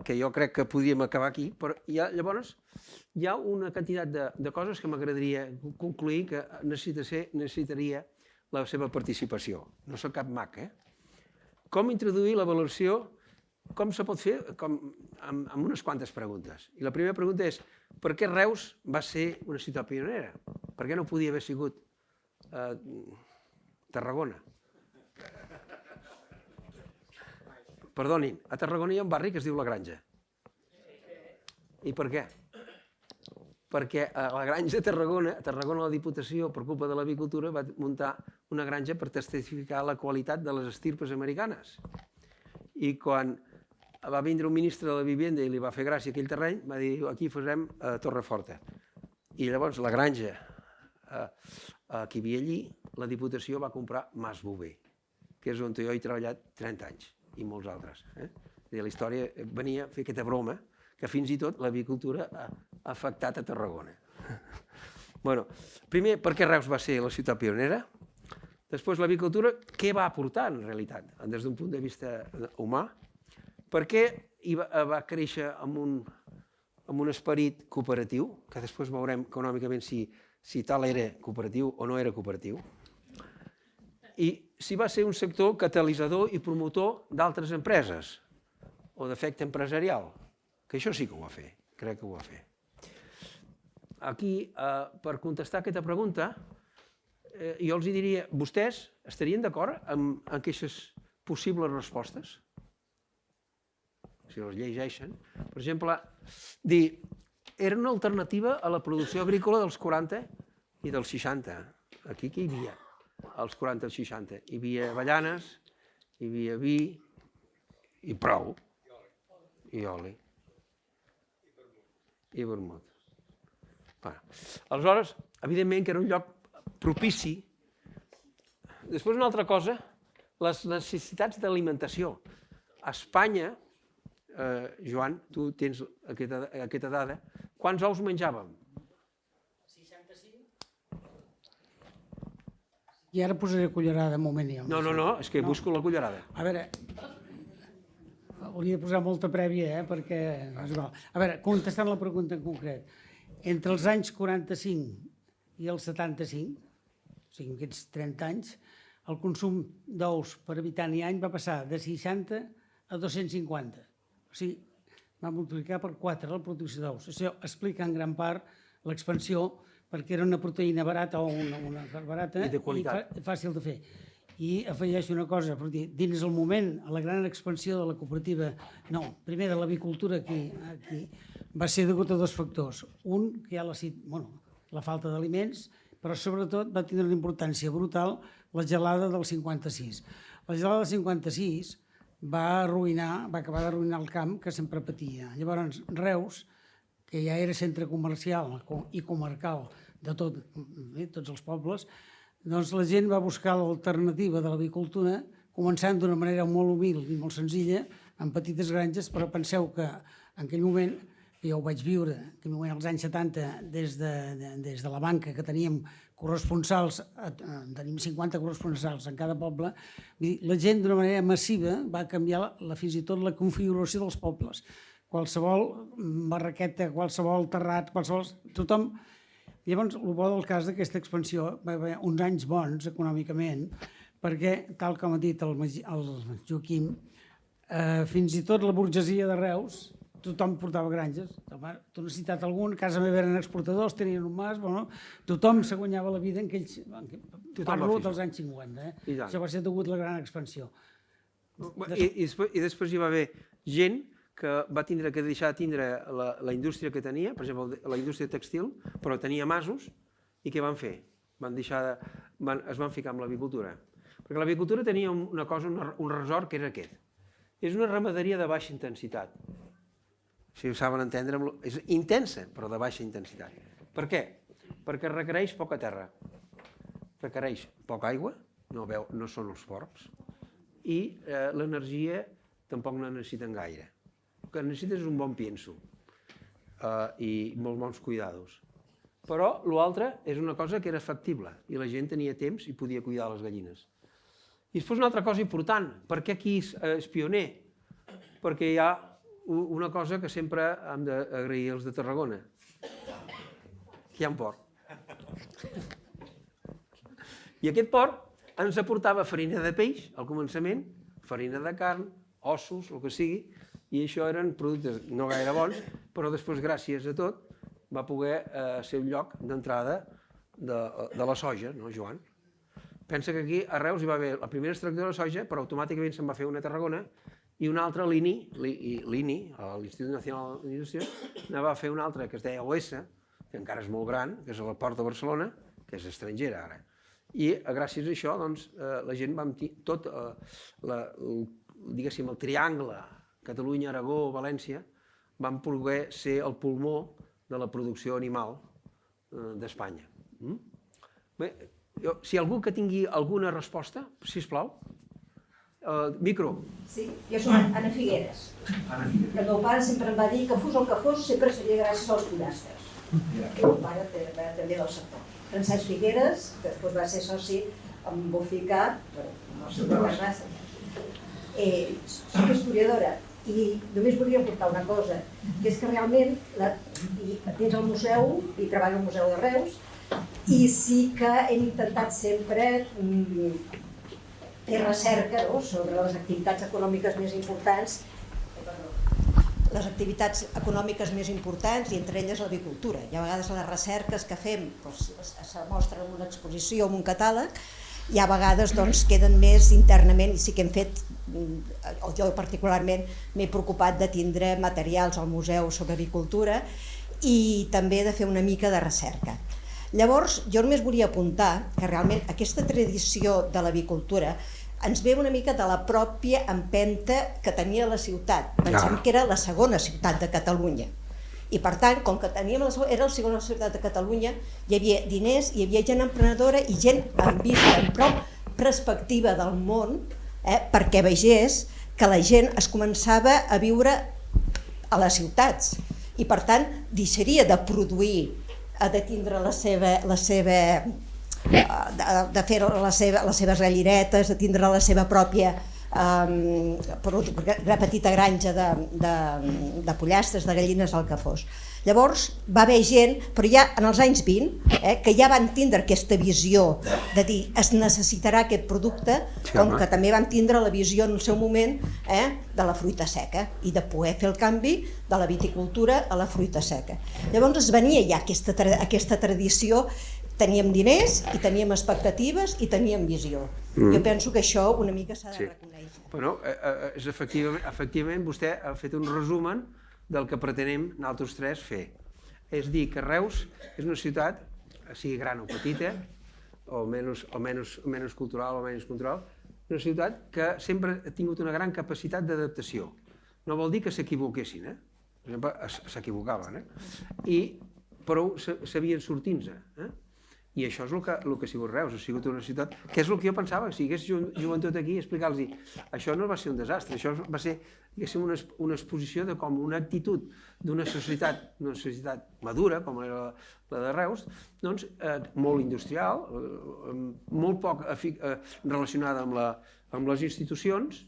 que jo crec que podríem acabar aquí, però llavors hi ha una quantitat de coses que m'agradaria concluir que necessitaria la seva participació. No soc cap mag, Com introduir la valoració, com se pot fer, amb unes quantes preguntes. I la primera pregunta és, per què Reus va ser una ciutat pionera? Per què no podia haver sigut Tarragona? Perdonin, a Tarragona hi ha un barri que es diu La Granja. I per què? Perquè a la Granja de Tarragona, la Diputació, per culpa de l'avicultura, va muntar una granja per testificar la qualitat de les estirpes americanes. I quan va vindre un ministre de la Vivenda i li va fer gràcia aquell terreny, va dir, aquí farem Torreforta. I llavors la granja que hi havia allí, la Diputació va comprar Masbové, que és on jo he treballat 30 anys. I molts altres. La història venia a fer aquesta broma que fins i tot l'avicultura ha afectat a Tarragona. Primer, per què Reus va ser la ciutat pionera? Després, l'avicultura, què va aportar en realitat, des d'un punt de vista humà? Per què va créixer amb un esperit cooperatiu, que després veurem econòmicament si tal era cooperatiu o no era cooperatiu? I si va ser un sector catalitzador i promotor d'altres empreses o d'efecte empresarial, que això sí que ho va fer, crec que ho va fer. Aquí, per contestar aquesta pregunta, jo els diria, vostès estarien d'acord amb aquestes possibles respostes? Si les llegeixen. Per exemple, dir, era una alternativa a la producció agrícola dels 40 i dels 60. Aquí què hi havia? Als 40 i 60. Hi havia avellanes, hi havia vi i prou. I oli. I vermut. Aleshores, evidentment que era un lloc propici. Després una altra cosa, les necessitats d'alimentació. A Espanya, Joan, tu tens aquesta dada, quants ous menjàvem? I ara posaré cullerada, un moment. No, és que busco la cullerada. A veure, hauria de posar molta prèvia, perquè és igual. A veure, contestant la pregunta en concret, entre els anys 45 i els 75, o sigui, aquests 30 anys, el consum d'ous per habitant i any va passar de 60 a 250. O sigui, va multiplicar per 4 la producció d'ous. Això explica en gran part l'expansió, perquè era una proteïna barata o una carn barata i fàcil de fer. I afegeixo una cosa, dins el moment, a la gran expansió de la cooperativa, primer de l'avicultura aquí, va ser degut a dos factors. Un, que hi ha la falta d'aliments, però sobretot va tenir una importància brutal la gelada del 56. La gelada del 56 va acabar d'arruïnar el camp que sempre patia. Llavors, Reus, que ja era centre comercial i comarcal de tots els pobles, doncs la gent va buscar l'alternativa de l'avicultura, començant d'una manera molt humil i molt senzilla, amb petites granges, però penseu que en aquell moment que jo ho vaig viure, que en als anys 70, des de la banca, que teníem corresponsals, tenim 50 corresponsals en cada poble, la gent d'una manera massiva va canviar fins i tot la configuració dels pobles. Qualsevol barraqueta, qualsevol terrat, tothom... Llavors, el bo del cas d'aquesta expansió va haver uns anys bons econòmicament, perquè, tal com ha dit el Joaquim, fins i tot la burgesia de Reus, tothom portava granges. Tu n'has citat algun, a casa meva eren exportadors, tenien un mas, tothom se guanyava la vida en aquells... Parlo dels anys 50, Això va ser degut a la gran expansió. I després hi va haver gent que va tindre que deixar de tindre la indústria que tenia, per exemple, la indústria textil, però tenia masos, i què van fer? Es van ficar amb l'avicultura. Perquè l'avicultura tenia una cosa, un resort, que era aquest. És una ramaderia de baixa intensitat. Si ho saben entendre, és intensa, però de baixa intensitat. Per què? Perquè requereix poca terra, requereix poca aigua, no són els porcs, i l'energia tampoc no necessiten gaire. El que necessites és un bon pienso i molt bons cuidados. Però l'altre és una cosa que era factible i la gent tenia temps i podia cuidar les gallines. I després una altra cosa important, per què aquí és pioner? Perquè hi ha una cosa que sempre hem d'agrair als de Tarragona, que hi ha un port. I aquest port ens aportava farina de peix al començament, farina de carn, ossos, el que sigui, i això eren productes no gaire bons, però després, gràcies a tot, va poder ser un lloc d'entrada de la soja, no, Joan? Pensa que aquí a Reus hi va haver la primera extracció de la soja, però automàticament se'n va fer una a Tarragona, i una altra, l'INI, l'Institut Nacional d'Indústria, ne va fer una altra que es deia OS, que encara és molt gran, que és a la Port de Barcelona, que és estrangera ara. I gràcies a això, doncs, la gent va... Tot, diguéssim, el triangle Catalunya, Aragó, València, van poder ser el pulmó de la producció animal d'Espanya. Bé, si algú que tingui alguna resposta, sisplau. Micro. Sí, jo soc Anna Figueres. El meu pare sempre em va dir que fos el que fos, sempre seria gràcies als pollastres. El meu pare també del sector. Francesc Figueres, que després va ser soci amb Boficar, no sé per les races. Soc historiadora i només volia aportar una cosa, que és que realment tens el museu i treballo al Museu de Reus i sí que hem intentat sempre fer recerca sobre les activitats econòmiques més importants i entre elles l'avicultura. I a vegades les recerques que fem se mostren en una exposició o en un catàleg i a vegades queden més internament i sí que hem fet, jo particularment m'he preocupat de tindre materials al museu sobre avicultura i també de fer una mica de recerca. Llavors, jo només volia apuntar que realment aquesta tradició de l'avicultura ens ve una mica de la pròpia empenta que tenia la ciutat. Pensem que era la segona ciutat de Catalunya. I per tant, com que era la segona ciutat de Catalunya, hi havia diners, hi havia gent emprenedora i gent amb vista, amb prou perspectiva del món, perquè vegés que la gent es començava a viure a les ciutats i per tant deixaria de produir, de tindre de fer les seves gallinetes, de tindre la seva pròpia petita granja de pollastres, de gallines, el que fos. Llavors va haver gent, però ja en els anys 20, que ja van tindre aquesta visió de dir es necessitarà aquest producte, com que també van tindre la visió en el seu moment de la fruita seca i de poder fer el canvi de la viticultura a la fruita seca. Llavors es venia ja aquesta tradició, teníem diners i teníem expectatives i teníem visió. Jo penso que això una mica s'ha de reconèixer. Bueno, efectivament vostè ha fet un resumen del que pretenem nosaltres tres fer. És dir, que Reus és una ciutat, sigui gran o petita, o menys cultural o menys cultural, una ciutat que sempre ha tingut una gran capacitat d'adaptació. No vol dir que s'equivoquessin, per exemple, s'equivocaven, però sabien sortir-se. I això és el que ha sigut Reus, ha sigut una ciutat, que és el que jo pensava, si hi hagués joventut aquí, explicar-los, això no va ser un desastre, això va ser, diguéssim, una exposició de com una actitud d'una societat madura, com era la de Reus, doncs molt industrial, molt poc relacionada amb les institucions,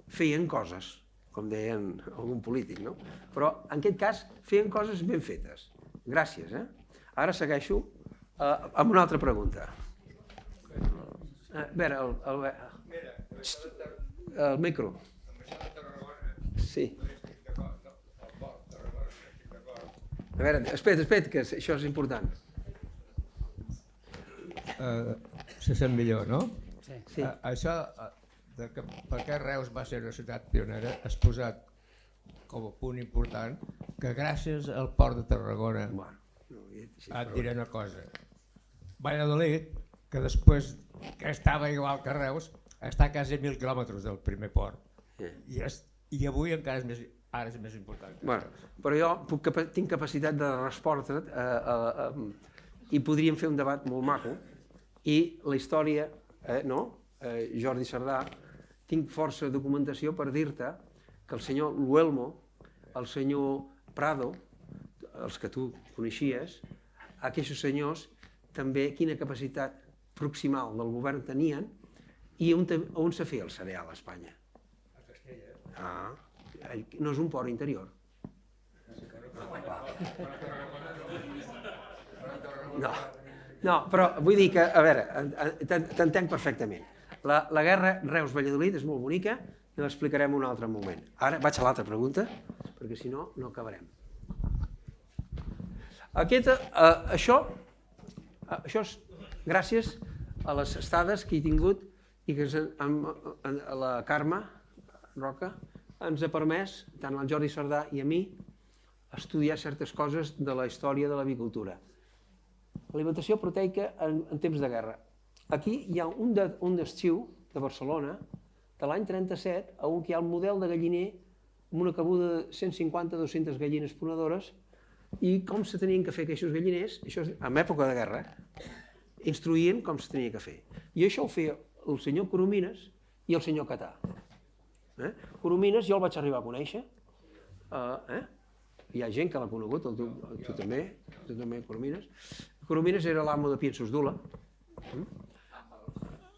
feien coses, com deien algun polític, no? Però en aquest cas feien coses ben fetes. Gràcies, eh? Ara segueixo amb una altra pregunta. A veure, el micro. Sí. A veure, espera, que això és important. Se sent millor, no? Sí. Això, per què Reus va ser una ciutat pionera, has posat com a punt important que gràcies al port de Tarragona, et diré una cosa, Valladolid, que després que estava igual que Reus, està a quasi 1.000 quilòmetres del primer port. I avui encara és més important. Bueno, però jo tinc capacitat de respondre i podríem fer un debat molt maco. I la història, Jordi Cerdà, tinc força documentació per dir-te que el senyor Luelmo, el senyor Prado, els que tu coneixies, aquests senyors també quina capacitat proximal del govern tenien i on se feia el cereal a Espanya. A Castella. No és un port interior. No, però vull dir que, a veure, t'entenc perfectament. La guerra Reus-Valladolid és molt bonica i l'explicarem un altre moment. Ara vaig a l'altra pregunta, perquè si no, no acabarem. Això és gràcies a les estades que he tingut i que la Carme Roca ens ha permès, tant al Jordi Cerdà i a mi, estudiar certes coses de la història de l'avicultura. Alimentació proteica en temps de guerra. Aquí hi ha un d'estiu de Barcelona, de l'any 37, on hi ha el model de galliner amb una cabuda de 150-200 gallines ponedores i com se tenien que fer aquests galliners, això en època de guerra, instruïen com se tenia que fer. I això ho feia el senyor Coromines i el senyor Catà. Coromines jo el vaig arribar a conèixer, hi ha gent que l'ha conegut, tu també, Coromines. Coromines era l'amo de Piensos d'Ula,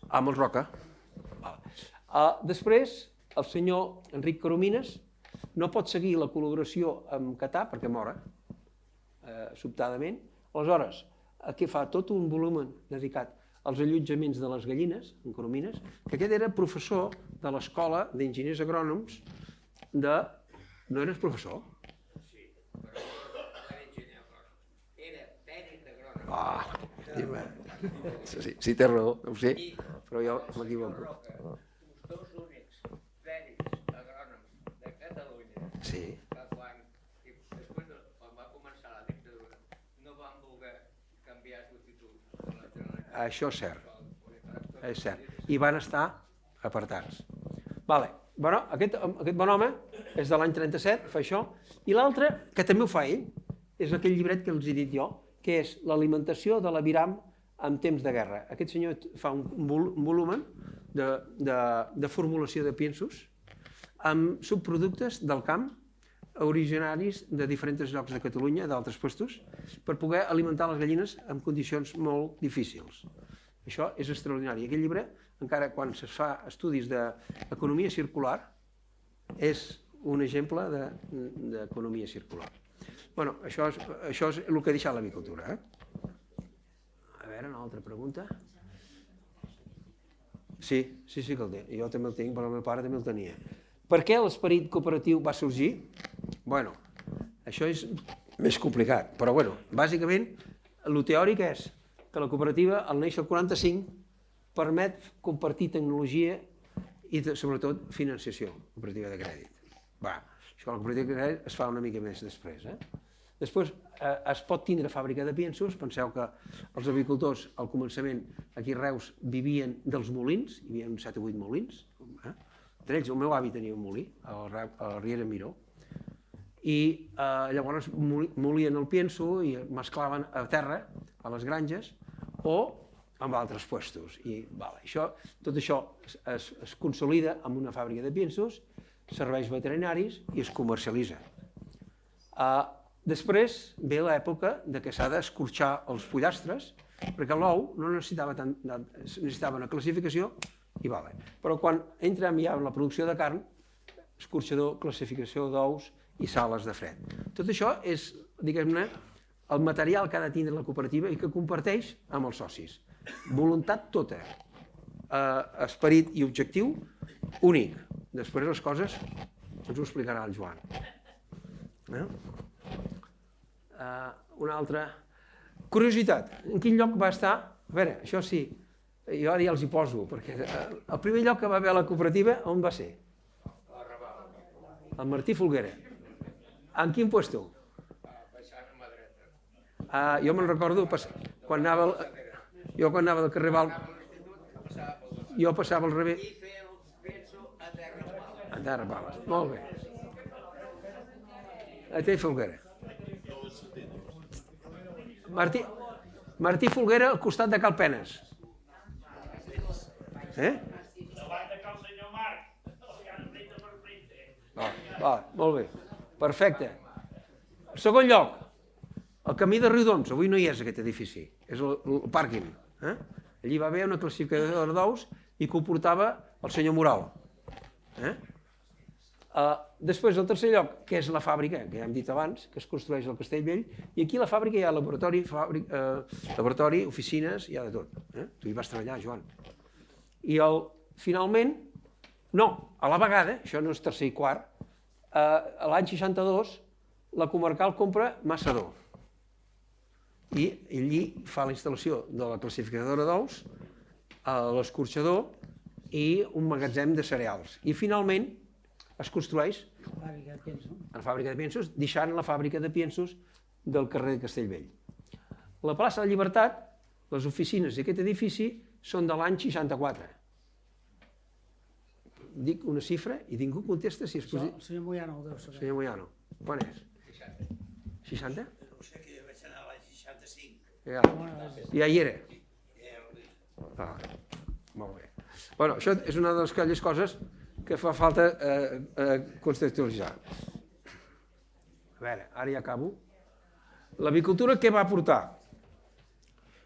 amb el Roca. Després, el senyor Enric Coromines no pot seguir la col·laboració amb Catà perquè mora, sobtadament. Aleshores, aquí fa tot un volum dedicat als allotjaments de les gallines, en Coromines, que aquest era professor de l'escola d'enginyers agrònoms de... No eres professor? Sí, però no era enginyer agrònom, era tècnic d'agrònom. Sí, té raó, ho sé, però jo m'equivoco. Els dos únics tècnics agrònoms de Catalunya, Sí. quan va començar la dictadura, no van voler canviar el títol de la Generalitat. Això és cert. I van estar apartats. Bueno, aquest bon home és de l'any 37, fa això, i l'altre, que també ho fa ell, és aquell llibret que els he dit jo, que és l'alimentació de l'aviram en temps de guerra. Aquest senyor fa un volum de formulació de piensos amb subproductes del camp originaris de diferents llocs de Catalunya, d'altres puestos, per poder alimentar les gallines en condicions molt difícils. Això és extraordinari. Aquest llibre, encara quan es fa estudis d'economia circular, és un exemple d'economia circular. Bueno, això és el que ha deixat l'avicultura. A veure, una altra pregunta. Sí que el té. Jo també el tinc, però el meu pare també el tenia. Per què l'esperit cooperatiu va sorgir? Bueno, això és més complicat, però bueno, bàsicament, el teòric és que la cooperativa, al néixer el 45, permet compartir tecnologia i, sobretot, financiació, cooperativa de crèdit. Això la cooperativa de crèdit es fa una mica més després. Després es pot tindre fàbrica de piensos, penseu que els avicultors al començament aquí a Reus vivien dels molins, hi havia uns 7 o 8 molins, entre ells el meu avi tenia un molí, a la Riera Miró, i llavors molien el pienso i mesclaven a terra, a les granges, o amb altres puestos. I tot això es consolida amb una fàbrica de piensos, serveis veterinaris i es comercialitza. Després ve l'època que s'ha d'escorxar els pollastres, perquè l'ou no necessitava una classificació i vale. Però quan entrem ja en la producció de carn, escorxador, classificació d'ous i sales de fred. Tot això és, diguem-ne, el material que ha de tindre la cooperativa i que comparteix amb els socis. Voluntat tota, esperit i objectiu únic. Després les coses ens ho explicarà el Joan. Una altra curiositat. En quin lloc va estar? A veure, això sí, jo ara ja els hi poso, perquè el primer lloc que va haver la cooperativa, on va ser? El Martí Folguera. En quin puesto? Jo me'n recordo, quan anava del carrer Val, jo passava al revés. A Terra Pales, molt bé. A T. Folguera. Martí Folguera al costat de Cal Penes. Davant de Cal Senyor Marc, Molt bé, perfecte. En segon lloc, el camí de Riudoms, avui no hi és aquest edifici, és el pàrquing. Allí va haver una classificadora d'ous i que ho portava el senyor Moral. Després, el tercer lloc, que és la fàbrica, que ja hem dit abans, que es construeix al Castellvell, i aquí a la fàbrica hi ha laboratori, oficines, hi ha de tot. Tu hi vas treballar, Joan. I finalment, no, a la vegada, això no és tercer i quart, l'any 62 la comarcal compra Massador i allí fa la instal·lació de la classificadora d'ous, l'escorxador i un magatzem de cereals. I finalment es construeix la fàbrica de piensos, deixant la fàbrica de piensos del carrer de Castellvell. La plaça de Llibertat, les oficines d'aquest edifici són de l'any 64. Dic una xifra i ningú contesta si és positiu. El senyor Moyano ho deu saber. Senyor Moyano, quan és? 60? no sé que vaig anar a l'any 65. Ja hi era. Molt bé. Bueno, això és una de aquelles coses que fa falta contextualitzar. A veure, ara ja acabo. L'avicultura què va aportar?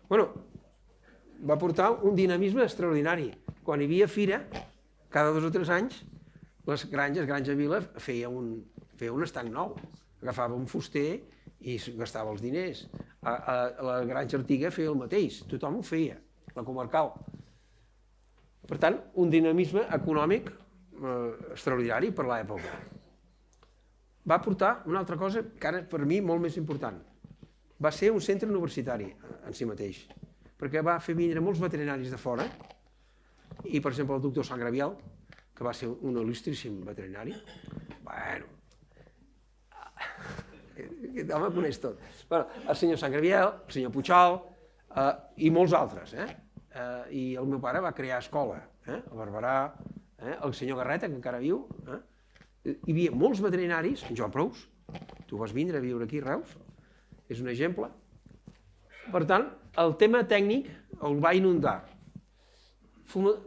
Bueno, va aportar un dinamisme extraordinari. Quan hi havia fira, cada 2 o 3 anys, les granges, Granja Vila, feia un estanc nou. Agafava un fuster i gastava els diners. La Granja Artiga feia el mateix, tothom ho feia, la comarcal. Per tant, un dinamisme econòmic extraordinari per l'època. Va aportar una altra cosa que ara per mi molt més important. Va ser un centre universitari en si mateix, perquè va fer vindre molts veterinaris de fora i, per exemple, el doctor Sangravial, que va ser un il·lustríssim veterinari. Bueno, aquest home coneix tot. El senyor Sangravial, el senyor Puigjol i molts altres. I el meu pare va crear escola, a Barberà, el senyor Garreta, que encara viu. Hi havia molts veterinaris, en Joan Prous, tu vas vindre a viure aquí a Reus, és un exemple. Per tant, el tema tècnic el va inundar.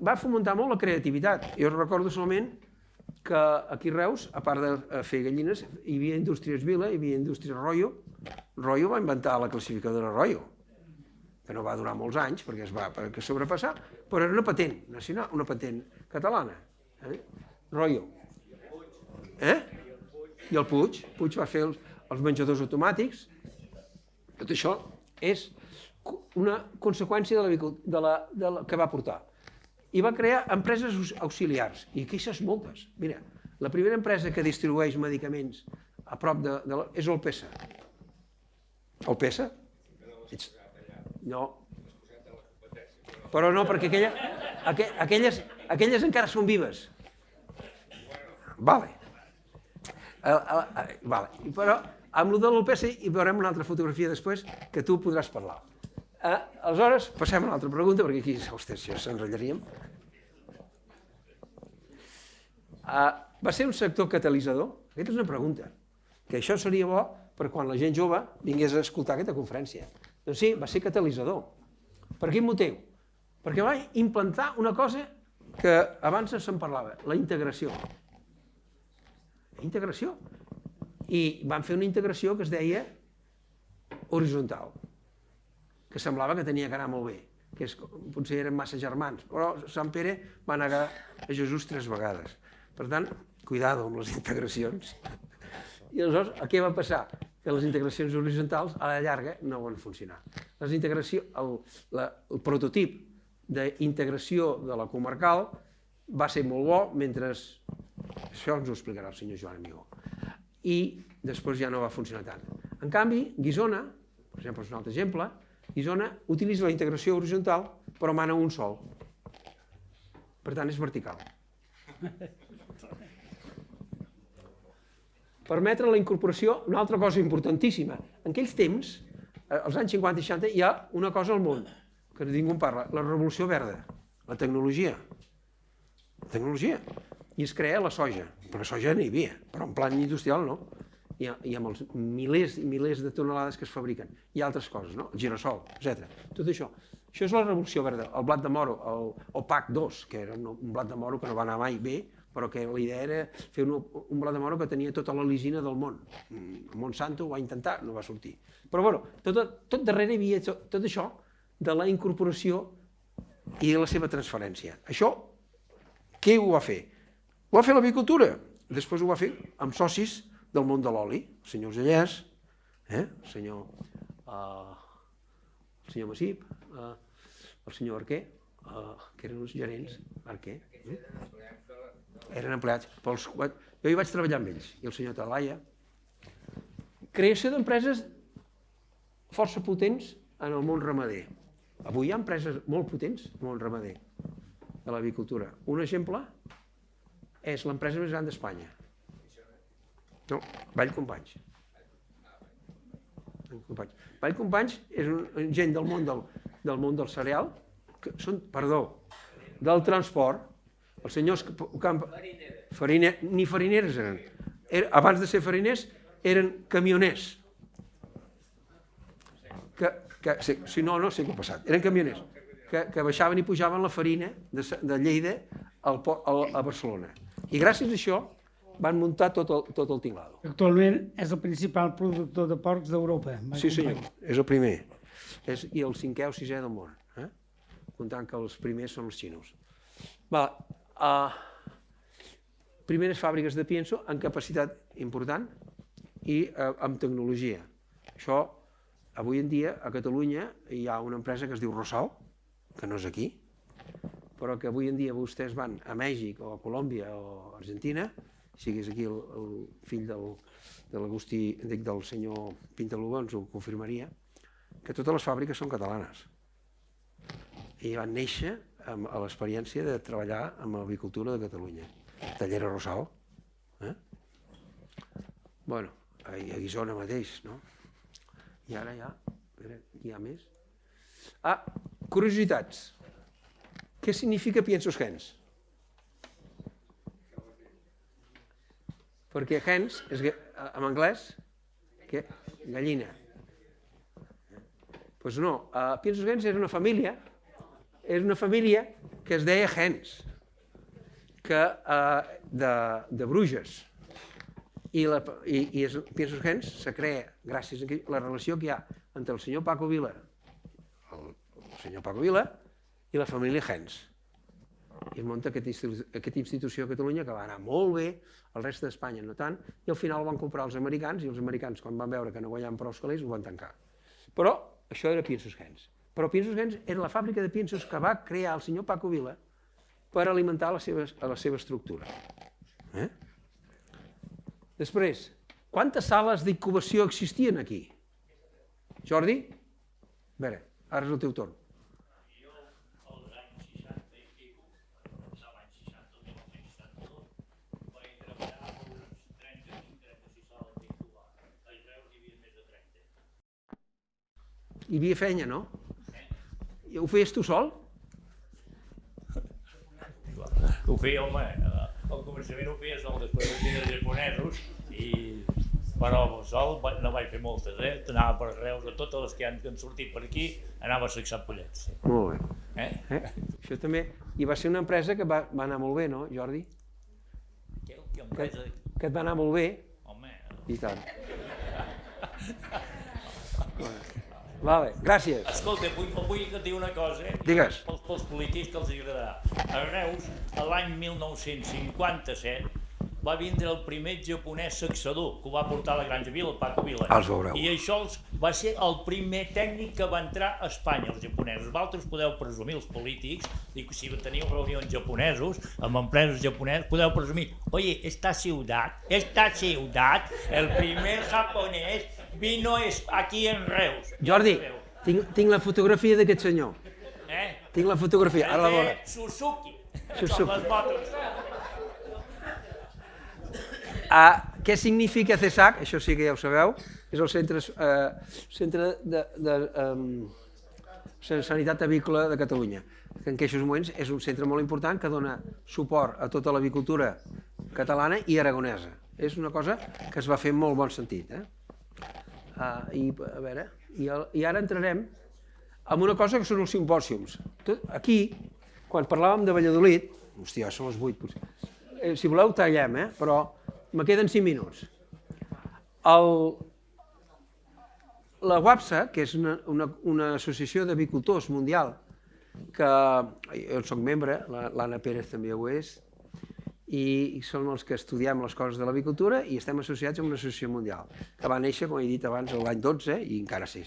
Va fomentar molt la creativitat. Jo recordo solament que aquí a Reus, a part de fer gallines, hi havia Indústries Vila, hi havia Indústries Royo. Royo va inventar la classificadora Royo, que no va durar molts anys perquè es va sobrepassar, però era una patent nacional, una patent catalana. Royo. I el Puig va fer els menjadors automàtics. Tot això és una conseqüència que va portar. I va crear empreses auxiliars, i queixes moltes. Mira, la primera empresa que distribueix medicaments a prop és el PESA. El PESA? No. Però no, perquè aquelles encara són vives. Vale. Però amb el de l'Olpesa hi veurem una altra fotografia després que tu podràs parlar. Aleshores, passem a una altra pregunta, perquè aquí, ostres, ja s'enrotllaríem. Va ser un sector catalitzador? Aquesta és una pregunta, que això seria bo per quan la gent jove vingués a escoltar aquesta conferència. Doncs sí, va ser catalitzador. Per quin motiu? Perquè va implantar una cosa que abans se'n parlava, la integració. Integració. I van fer una integració que es deia horitzontal, que semblava que tenia que anar molt bé, que potser eren massa germans, però Sant Pere va negar a Jesús 3 vegades. Per tant, cuidado amb les integracions. I aleshores, què va passar? Que les integracions horitzontals a la llarga no van funcionar. El prototip d'integració de la comarcal va ser molt bo, mentre això ens ho explicarà el senyor Joan Amigó. I després ja no va funcionar tant. En canvi, Guissona, per exemple, és un altre exemple, Guissona utilitza la integració horitzontal però mana un sol. Per tant, és vertical. Permetre la incorporació, una altra cosa importantíssima. En aquells temps, als anys 50 i 60, hi ha una cosa al món, que ningú en parla, la revolució verda, la tecnologia. La tecnologia. I es crea la soja, però la soja no hi havia, però en plan industrial no. I amb els milers i milers de tonelades que es fabriquen. Hi ha altres coses, no? El girassol, etc. Tot això. Això és la revolució verda. El blat de moro, el PAC2, que era un blat de moro que no va anar mai bé, però que la idea era fer un blat de moro que tenia tota la lisina del món. Monsanto ho va intentar, no va sortir. Però bueno, tot darrere hi havia tot això de la incorporació i de la seva transferència. Això, què ho va fer? Ho va fer l'agricultura. Després ho va fer amb socis del món de l'oli, el senyor Zellès, el senyor Massip, el senyor Arquer, que eren els gerents, Arquer. Eren empleats. Jo hi vaig treballar amb ells, i el senyor Talaia. Creació d'empreses força potents en el món ramader. Avui hi ha empreses molt potents en el món ramader, de l'agricultura. Un exemple és l'empresa més gran d'Espanya. No, Vallcompanys. Vallcompanys és gent del món del cereal, del transport. Els senyors ni farineres eren. Abans de ser fariners eren camioners. Si no, no sé què ha passat. Eren camioners que baixaven i pujaven la farina de Lleida a Barcelona. I gràcies a això van muntar tot el tinglado. Actualment és el principal productor de porcs d'Europa. Sí, senyor, és el primer. I el 5è o 6è del món, comptant que els primers són els xinos. Primeres fàbriques de pienso amb capacitat important i amb tecnologia. Això, avui en dia, a Catalunya hi ha una empresa que es diu Rosal, que no és aquí, però que avui en dia vostès van a Mèxic o a Colòmbia o a Argentina, si és aquí el fill de l'Agustí, del senyor Pintaluba, ens ho confirmaria, que totes les fàbriques són catalanes. I van néixer amb l'experiència de treballar amb l'agricultura de Catalunya. Tallera Rosal. Bueno, a Guissona mateix, no? I ara hi ha més. Curiositats. Què significa piensos hens? Perquè hens, en anglès, gallina. Doncs no, piensos hens era una família que es deia hens, de Bruges. I piensos hens se crea gràcies a la relació que hi ha entre el senyor Paco Vila, i la família Hens. I es munta aquesta institució a Catalunya que va anar molt bé, el reste d'Espanya no tant, i al final van comprar els americans, i els americans, quan van veure que no guanyaven prou calés, ho van tancar. Però això era Piensos Hens. Però Piensos Hens era la fàbrica de piensos que va crear el senyor Paco Vila per alimentar la seva estructura. Després, quantes sales d'incubació existien aquí? Jordi? A veure, ara és el teu torn. Hi havia feina, no? Ho feies tu sol? Ho feia, home, al començament ho feia sol, després ho feien els japonesos i Però sol no vaig fer moltes, anava per Reus, a totes les que han sortit per aquí, anava a sacsar pollets. Molt bé. Això també... I va ser una empresa que va anar molt bé, no, Jordi? Que empresa... Que et va anar molt bé. Home... I tant. Vale, gràcies. Escolta, vull que et digui una cosa, Digues. pels polítics que els agradarà. A Reus, l'any 1957, va vindre el primer japonès saxador, que ho va portar a la Granja Vila, el Paco Vila. Els veureu. I això va ser el primer tècnic que va entrar a Espanya, els japonesos. Vosaltres podeu presumir, els polítics, i si teniu reunions japonesos, amb empreses japoneses, podeu presumir, oye, esta ciudad, el primer japonès vino aquí en Reus. Jordi, tinc la fotografia d'aquest senyor. Tinc la fotografia, ara la veurà. Suzuki. Suzuki. Són les motos. Què significa CESAC? Això sí que ja ho sabeu. És el Centre de Sanitat Avícola de Catalunya, que en aquests moments és un centre molt important que dona suport a tota l'avicultura catalana i aragonesa. És una cosa que es va fer en molt bon sentit. I ara entrarem en una cosa que són els simpòsiums. Aquí, quan parlàvem de Valladolid, hòstia, són les 8 potser, si voleu tallem, però me queden 5 minuts. La WAPSA, que és una associació d'avicultors mundial, que jo en soc membre, l'Anna Pérez també ho és, i som els que estudiem les coses de l'avicultura i estem associats amb una associació mundial, que va néixer, com he dit abans, l'any 12 i encara sí,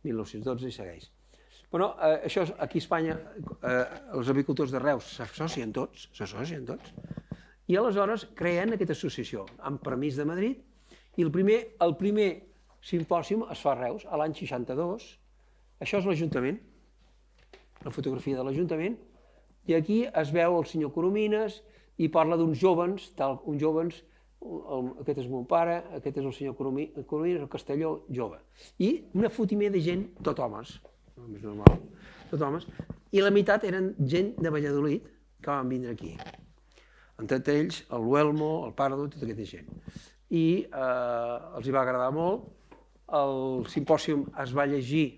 1912 i segueix. Però això aquí a Espanya, els avicultors de Reus s'associen tots, i aleshores creen aquesta associació, amb permís de Madrid, i el primer simpòsium es fa a Reus, a l'any 62. Això és l'Ajuntament, la fotografia de l'Ajuntament, i aquí es veu el senyor Coromines i parla d'uns jovens, aquest és mon pare, aquest és el senyor Coromines, el Castelló, jove. I una fotimer de gent, tot homes, més normal, tot homes, i la meitat eren gent de Valladolid que van vindre aquí. Entre ells, l'Uelmo, el Pardo, tota aquesta gent. I els hi va agradar molt. El simpòsium es va llegir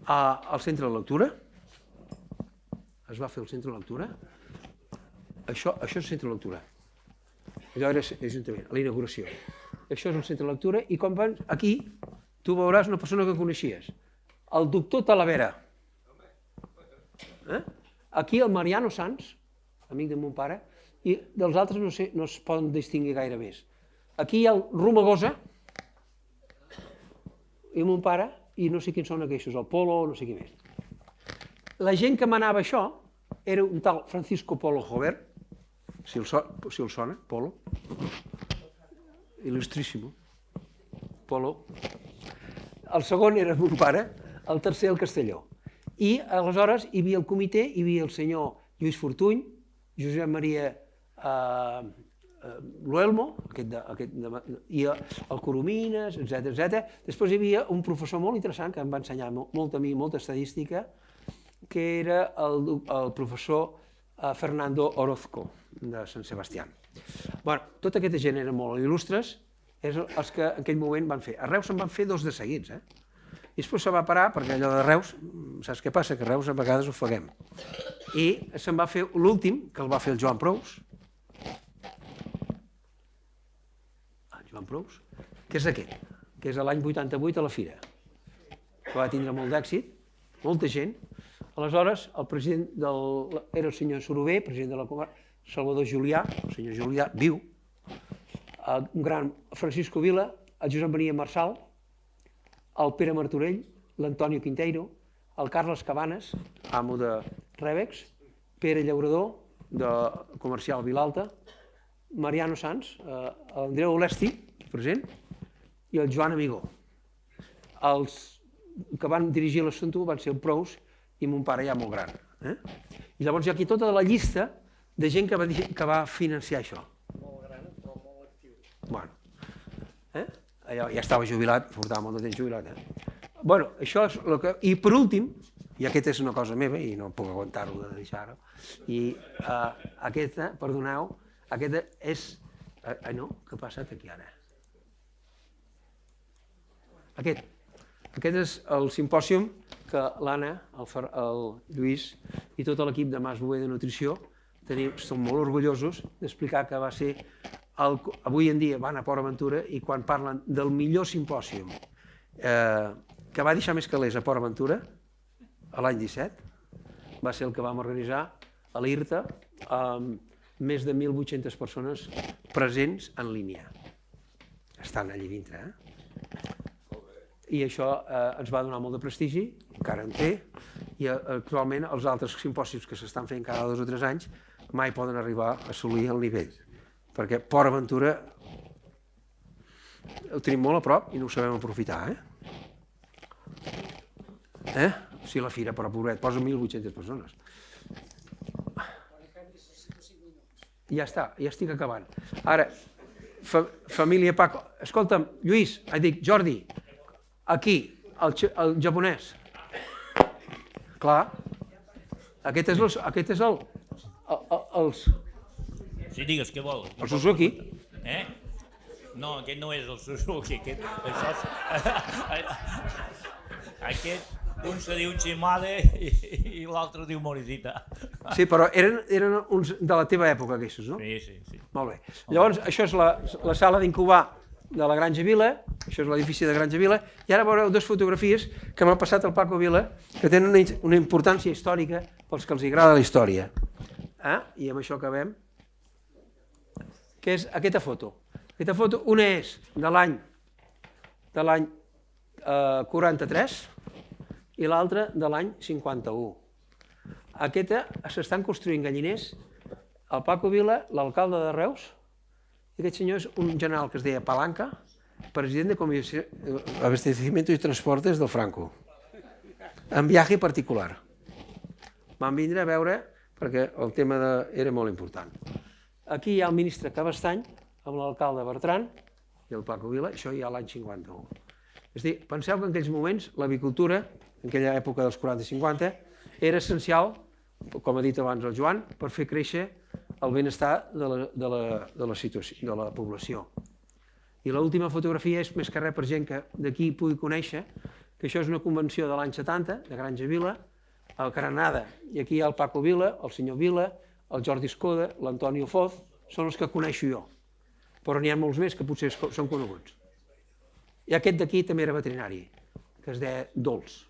al centre de lectura. Es va fer al centre de lectura. Això és el centre de lectura. Allò era l'Ajuntament, a la inauguració. Això és el centre de lectura i quan van aquí, tu veuràs una persona que coneixies. El doctor Talavera. Aquí el Mariano Sanz, amic de mon pare, i dels altres no es poden distingir gaire més. Aquí hi ha el Romagosa i mon pare, i no sé quins són aquells, el Polo, no sé qui més. La gent que manava això era un tal Francisco Polo Jover, si el sona, Polo, il·lustríssimo, Polo. El segon era mon pare, el tercer el Castelló. I aleshores hi havia el comitè, hi havia el senyor Lluís Fortuny, Josep Maria l'Uelmo, i el Coromines, etc. Després hi havia un professor molt interessant que em va ensenyar molt a mi, molta estadística, que era el professor Fernando Orozco, de Sant Sebastià. Tota aquesta gent eren molt il·lustres, és els que en aquell moment van fer. A Reus se'n van fer 2 de seguits, i després se va parar, perquè allò de Reus, saps què passa? Que a Reus a vegades ofeguem. I se'n va fer l'últim, que el va fer el Joan Prous, que és aquest, que és l'any 88 a la Fira, que va tindre molt d'èxit, molta gent. Aleshores, el president era el senyor Sorover, president de la comarca, Salvador Julià, el senyor Julià, viu, un gran Francisco Vila, el Josep Maria Marçal, el Pere Martorell, l'Antonio Quinteiro, el Carles Cabanes, amo de Rebex, Pere Llaurador, de Comercial Vilalta, Mariano Sanz, l'Andreu Olesti, present, i el Joan Amigó. Els que van dirigir l'assumpte van ser el Prous i mon pare ja molt gran. I llavors hi ha aquí tota la llista de gent que va financiar això. Molt gran, però molt actiu. Bueno, ja estava jubilat, portava molt de temps jubilat. Bueno, això és el que... I per últim, i aquesta és una cosa meva i no puc aguantar-ho de deixar-ho, i aquesta, perdoneu, aquesta és... No, què ha passat aquí ara? Aquest és el simpòsium que l'Anna, el Lluís i tot l'equip de Mas Bover de Nutrició som molt orgullosos d'explicar que va ser, avui en dia van a Port Aventura i quan parlen del millor simpòsium que va deixar més calés a Port Aventura, l'any 17, va ser el que vam organitzar a l'IRTA amb més de 1.800 persones presents en línia. Estan allí dintre, I això ens va donar molt de prestigi, encara en té, i actualment els altres simpòsiums que s'estan fent cada 2 o 3 anys mai poden arribar a assolir el nivell, perquè Port Aventura ho tenim molt a prop i no ho sabem aprofitar, Sí, la fira, però pobret, posa 1.800 persones. Ja està, ja estic acabant. Ara, família Paco, escolta'm, Lluís, Jordi, aquí, el japonès. Clar, aquest és el Sí, digues, què vols? el Suzuki. No, aquest no és el Suzuki, aquest un se diu Shimada i l'altre diu Morishita. Sí, però eren uns de la teva època, aquests, no? Sí. Molt bé. Llavors, això és la sala d'incubar de la Granja Vila, això és l'edifici de Granja Vila, i ara veureu 2 fotografies que m'ha passat el Paco Vila, que tenen una importància històrica pels que els agrada la història. I amb això acabem. Què és aquesta foto? Aquesta foto, una és de l'any 43 i l'altra de l'any 51. Aquesta s'estan construint galliners, el Paco Vila, l'alcalde de Reus, i aquest senyor és un general que es deia Palanca, president de Abastecimiento y Transportes del Franco, en viatge particular. Van vindre a veure perquè el tema era molt important. Aquí hi ha el ministre Cabestany, amb l'alcalde Bertran i el Paco Vila, això ja l'any 51. És a dir, penseu que en aquells moments l'avicultura, en aquella època dels 40 i 50, era essencial, com ha dit abans el Joan, per fer créixer el benestar de la població. I l'última fotografia és més que res per gent que d'aquí pugui conèixer que això és una convenció de l'any 70, de Granja Vila, a Granada, i aquí hi ha el Paco Vila, el senyor Vila, el Jordi Escoda, l'Antonio Foz, són els que coneixo jo, però n'hi ha molts més que potser són coneguts. I aquest d'aquí també era veterinari, que es deia Dols,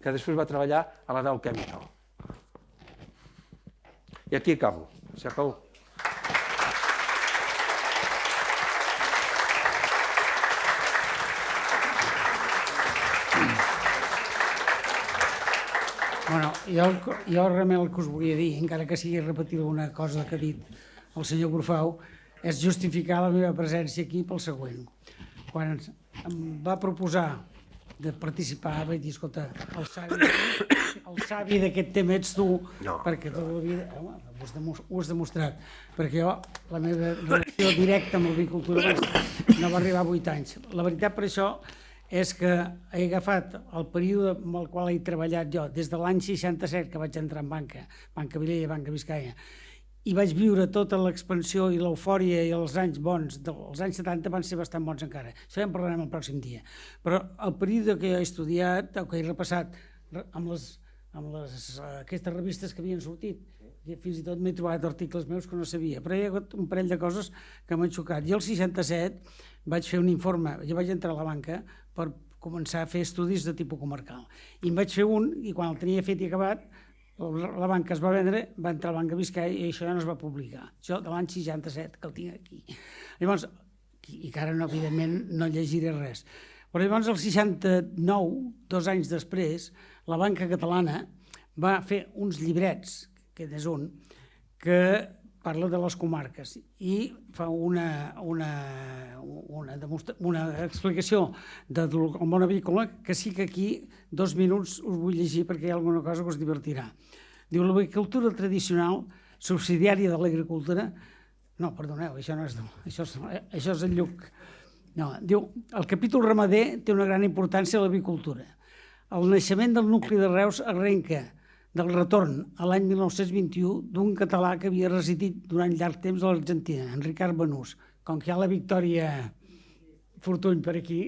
que després va treballar a la Dow Chemical. I aquí acabo, s'acabó. Bueno, jo realment el que us volia dir, encara que sigui repetir una cosa que ha dit el senyor Brufau, és justificar la meva presència aquí pel següent. Quan em va proposar de participar, vaig dir, escolta, el savi d'aquest tema ets tu, perquè tota la vida, ho has demostrat, perquè jo, la meva relació directa amb l'agricultura no va arribar a 8 anys. La veritat per això és que he agafat el període amb el qual he treballat jo, des de l'any 67 que vaig entrar en Banca Vilella, Banca Biscaia, i vaig viure tota l'expansió i l'eufòria i els anys bons, els anys 70 van ser bastant bons encara, això ja en parlarem el pròxim dia, però el període que jo he estudiat, o que he repassat amb aquestes revistes que havien sortit, fins i tot m'he trobat articles meus que no sabia, però hi ha hagut un parell de coses que m'han xocat. I el 67 vaig fer un informe, jo vaig entrar a la banca per començar a fer estudis de tipus comarcal, i en vaig fer un, i quan el tenia fet i acabat, la banca es va vendre, va entrar a la Banca Biscaia i això ja no es va publicar. Això de l'any 67, que el tinc aquí. Llavors, i que ara evidentment no llegiré res. Però llavors el 69, 2 anys després, la banca catalana va fer uns llibrets, que és un, que parla de les comarques i fa una explicació del món avícola que sí que aquí 2 minuts us vull llegir perquè hi ha alguna cosa que us divertirà. Diu, l'agricultura tradicional, subsidiària de l'agricultura... No, perdoneu, això no és... Això és el Lluc. No, diu, el capítol ramader té una gran importància a l'avicultura. El naixement del nucli de Reus arrenca del retorn a l'any 1921 d'un català que havia residit durant llarg temps a l'Argentina, en Ricard Banús. Com que hi ha la victòria Fortuny per aquí.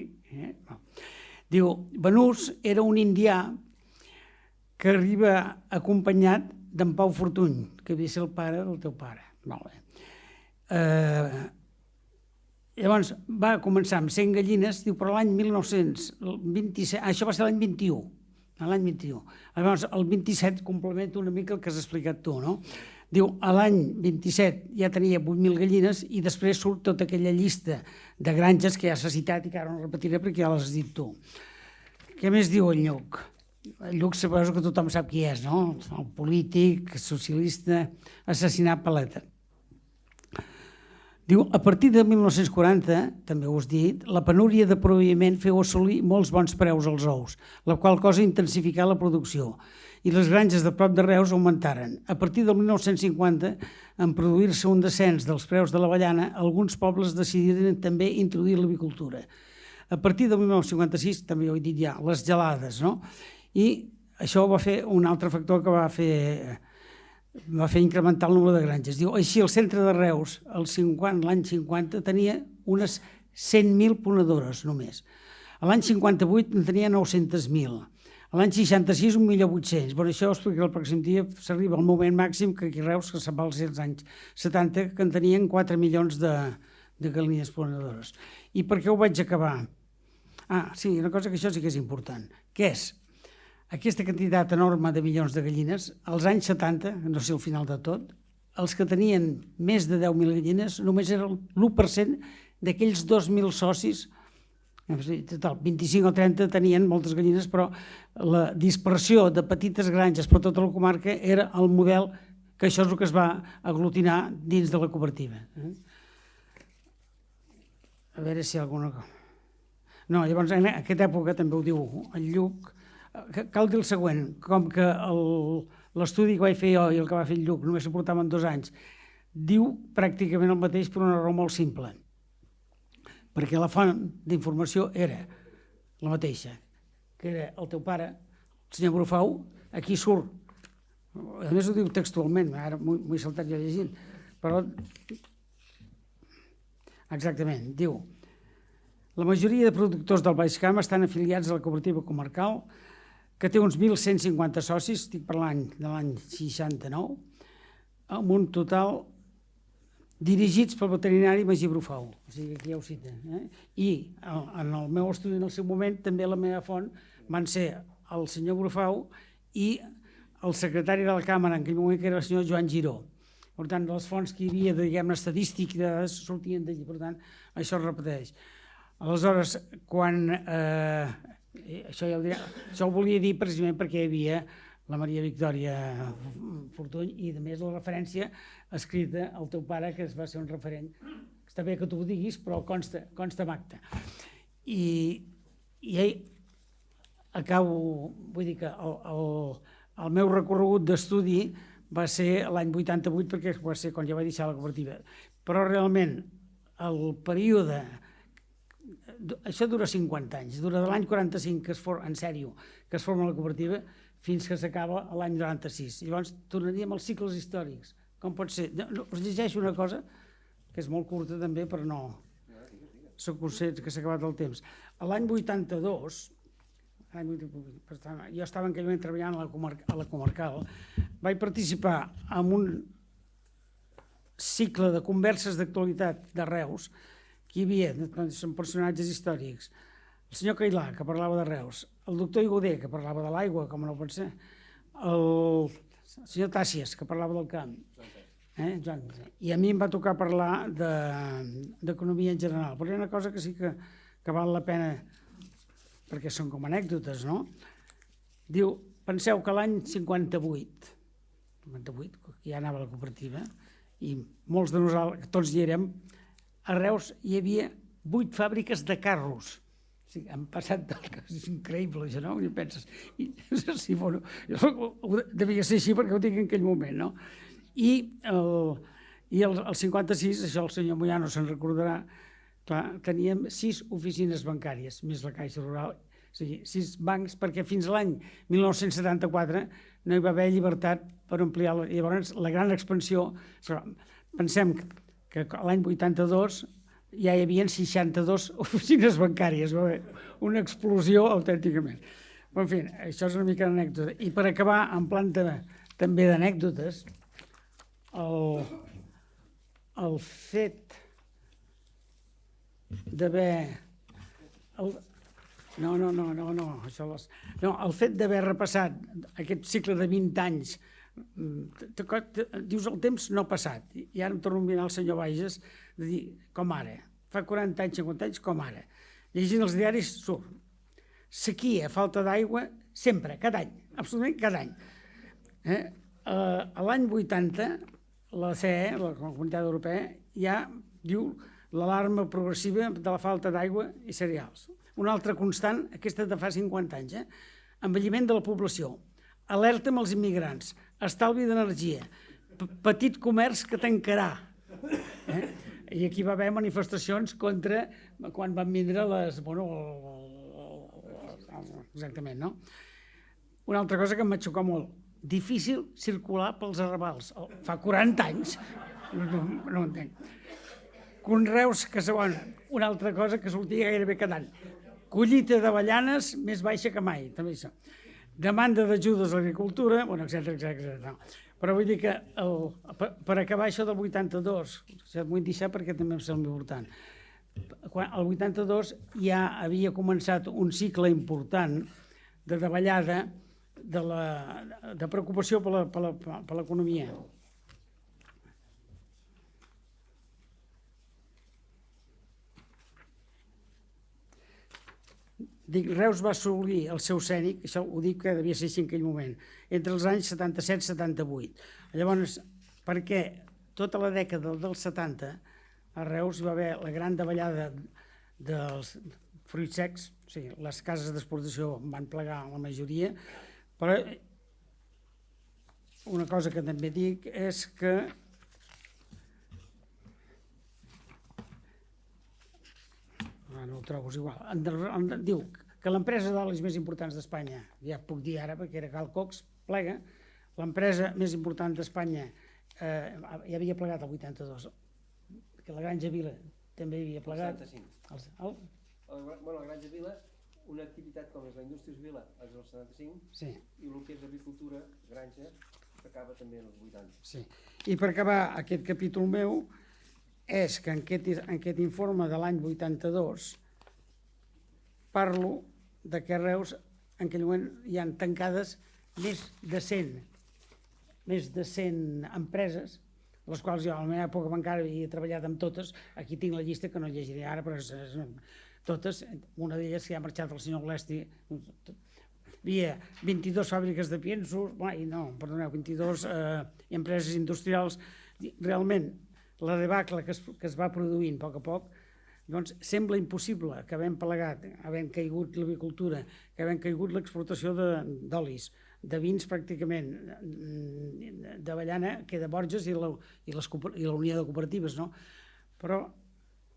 Diu, Banús era un indià que arriba acompanyat d'en Pau Fortuny, que havia de ser el pare del teu pare. Llavors va començar amb 100 gallines, diu, però l'any 1927, això va ser l'any 21, l'any 21. Llavors, el 27 complementa una mica el que has explicat tu, no? Diu, a l'any 27 ja tenia 8.000 gallines i després surt tota aquella llista de granges que ja s'ha citat i que ara no repetiré perquè ja les has dit tu. Què més diu el Lluc? El Lluc suposo que tothom sap qui és, no? El polític, socialista, assassinat Paleta. Diu, a partir de 1940, també ho has dit, la penúria de proveïment feu assolir molts bons preus als ous, la qual cosa intensificà la producció, i les granges de prop de Reus augmentaren. A partir del 1950, en produir-se un descens dels preus de l'avellana, alguns pobles decidiren també introduir l'avicultura. A partir del 1956, també ho he dit ja, les gelades, no? I això va fer un altre factor que va fer incrementar el número de granges. Diu, així, el centre de Reus, l'any 50, tenia unes 100.000 ponedores només. L'any 58 en tenia 900.000. L'any 66, 1.800.000. Bueno, això ho explicaré el pròxim dia. S'arriba al moment màxim que aquí a Reus, que se'n va als anys 70, que en tenien 4 milions de gallines ponedores. I per què ho vaig acabar? Sí, una cosa que això sí que és important. Què és? Aquesta quantitat enorme de milions de gallines, als anys 70, no sé al final de tot, els que tenien més de 10.000 gallines només era l'1% d'aquells 2.000 socis, total, 25 o 30 tenien moltes gallines, però la dispersió de petites granges per tota la comarca era el model que això és el que es va aglutinar dins de la cooperativa. A veure si hi ha alguna cosa. No, llavors en aquesta època també ho diu el Lluc. Cal dir el següent, com que l'estudi que vaig fer jo i el que va fer el Lluc només suportaven 2 anys, diu pràcticament el mateix per una raó molt simple, perquè la font d'informació era la mateixa, que era el teu pare, el senyor Brufau, aquí surt, a més ho diu textualment, ara m'ho he saltat jo llegint, però exactament, diu, la majoria de productors del Baix Camp estan afiliats a la cooperativa comarcal, que té uns 1.150 socis, estic parlant de l'any 69, amb un total dirigits pel veterinari Magí Brufau, o sigui, aquí ja ho cita. I en el meu estudi en el seu moment, també la meva font van ser el senyor Brufau i el secretari de la Càmera, en aquell moment que era el senyor Joan Giró. Per tant, les fonts que hi havia, diguem-ne, estadístiques, sortien d'allí, per tant, això es repeteix. Aleshores, quan... Això ho volia dir precisament perquè hi havia la Maria Victòria Fortuny i, a més, la referència escrita al teu pare, que va ser un referent. Està bé que tu ho diguis, però consta en acte. I acabo, vull dir que el meu recorregut d'estudi va ser l'any 88, perquè va ser quan ja vaig deixar la cooperativa. Però realment el període... Això dura 50 anys, dura de l'any 45, en sèrio, que es forma la cooperativa, fins que s'acaba l'any 96. Llavors tornaríem als cicles històrics. Com pot ser? Us llegeixo una cosa, que és molt curta també, però no... Soc conscient que s'ha acabat el temps. L'any 82, jo estava en aquell moment treballant a la comarcal, vaig participar en un cicle de converses d'actualitat de Reus, que hi havia, són personatges històrics, el senyor Cailà, que parlava de Reus, el doctor Igoder, que parlava de l'aigua, com no pot ser, el senyor Tàcies, que parlava del camp, i a mi em va tocar parlar d'economia en general, però hi ha una cosa que sí que val la pena, perquè són com anècdotes, no? Diu, penseu que l'any 58, que ja anava a la cooperativa, i molts de nosaltres, tots hi érem, a Reus hi havia 8 fàbriques de carros. Han passat del que és increïble, això, no? I penses, devia ser així perquè ho dic en aquell moment, no? I el 56, això el senyor Moyano se'n recordarà, clar, teníem 6 oficines bancàries, més la Caixa Rural, o sigui, 6 bancs, perquè fins a l'any 1974 no hi va haver llibertat per ampliar. Llavors, la gran expansió... Pensem que l'any 82 ja hi havia 62 oficines bancàries, va haver una explosió autènticament. Però, en fi, això és una mica d'anècdota. I per acabar, en plan també d'anècdotes, el fet d'haver... el fet d'haver repassat aquest cicle de 20 anys, dius, el temps no ha passat, i ara em torno a mirar el senyor Bages, de dir, com ara, fa 40 anys, 50 anys, com ara. Llegint els diaris surt. Sequia, falta d'aigua, sempre, cada any, absolutament cada any. A l'any 80, la CE, la Comunitat Europea, ja diu l'alarma progressiva de la falta d'aigua i cereals. Una altra constant, aquesta de fa 50 anys, envelliment de la població, alerta amb els immigrants, estalvi d'energia, petit comerç que tancarà. I aquí va haver manifestacions contra quan van vindre les... Exactament, no? Una altra cosa que em va xocar molt, difícil circular pels arrabals. Fa 40 anys, no ho entenc. Conreus que segons, una altra cosa que sortia gairebé cada any. Collita d'avellanes més baixa que mai, també això. Demanda d'ajudes a l'agricultura, etcètera. Però vull dir que per acabar això del 82, ja vull deixar perquè també em sembla important, el 82 ja havia començat un cicle important de davallada, de preocupació per l'economia. Reus va assolir el seu cènic, això ho dic que devia ser així en aquell moment, entre els anys 77 i 78. Llavors, perquè tota la dècada dels 70 a Reus hi va haver la gran davallada dels fruits secs, o sigui, les cases d'exportació van plegar la majoria, però una cosa que també dic és que no ho trobo, és igual. Diu que l'empresa d'olis més importants d'Espanya, ja puc dir ara perquè era Cal Cox, plega. L'empresa més important d'Espanya ja havia plegat el 82, que la Granja Vila també havia plegat. El 75. La Granja Vila, una activitat com és la Indústries Vila, és el 75, i el que és agricultura, granja, s'acaba també en els 80. Sí. I per acabar aquest capítol meu, és que en aquest informe de l'any 82 parlo de que a Reus en aquell moment hi ha tancades més de 100 empreses, les quals jo a la meva època bancària havia treballat amb totes. Aquí tinc la llista que no llegiré ara, però totes, una d'elles que ha marxat el senyor Glesti, hi havia 22 fàbriques de piensos, 22 empreses industrials. Realment, la debacle que es va produint a poc, doncs sembla impossible que havent plegat, havent caigut l'avicultura, que havent caigut l'exportació d'olis, de vins pràcticament, d'avellana, que de Borges i la Unió de Cooperatives, no? Però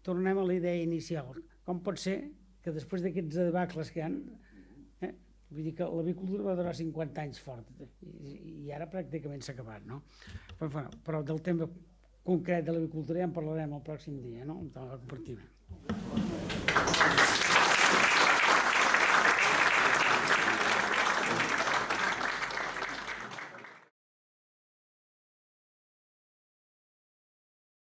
tornem a la idea inicial. Com pot ser que després d'aquests debacles que hi ha, vull dir que l'avicultura va durar 50 anys fort i ara pràcticament s'ha acabat, no? Però del tema concret de l'avicultura ja en parlarem el pròxim dia, no? De la cooperativa.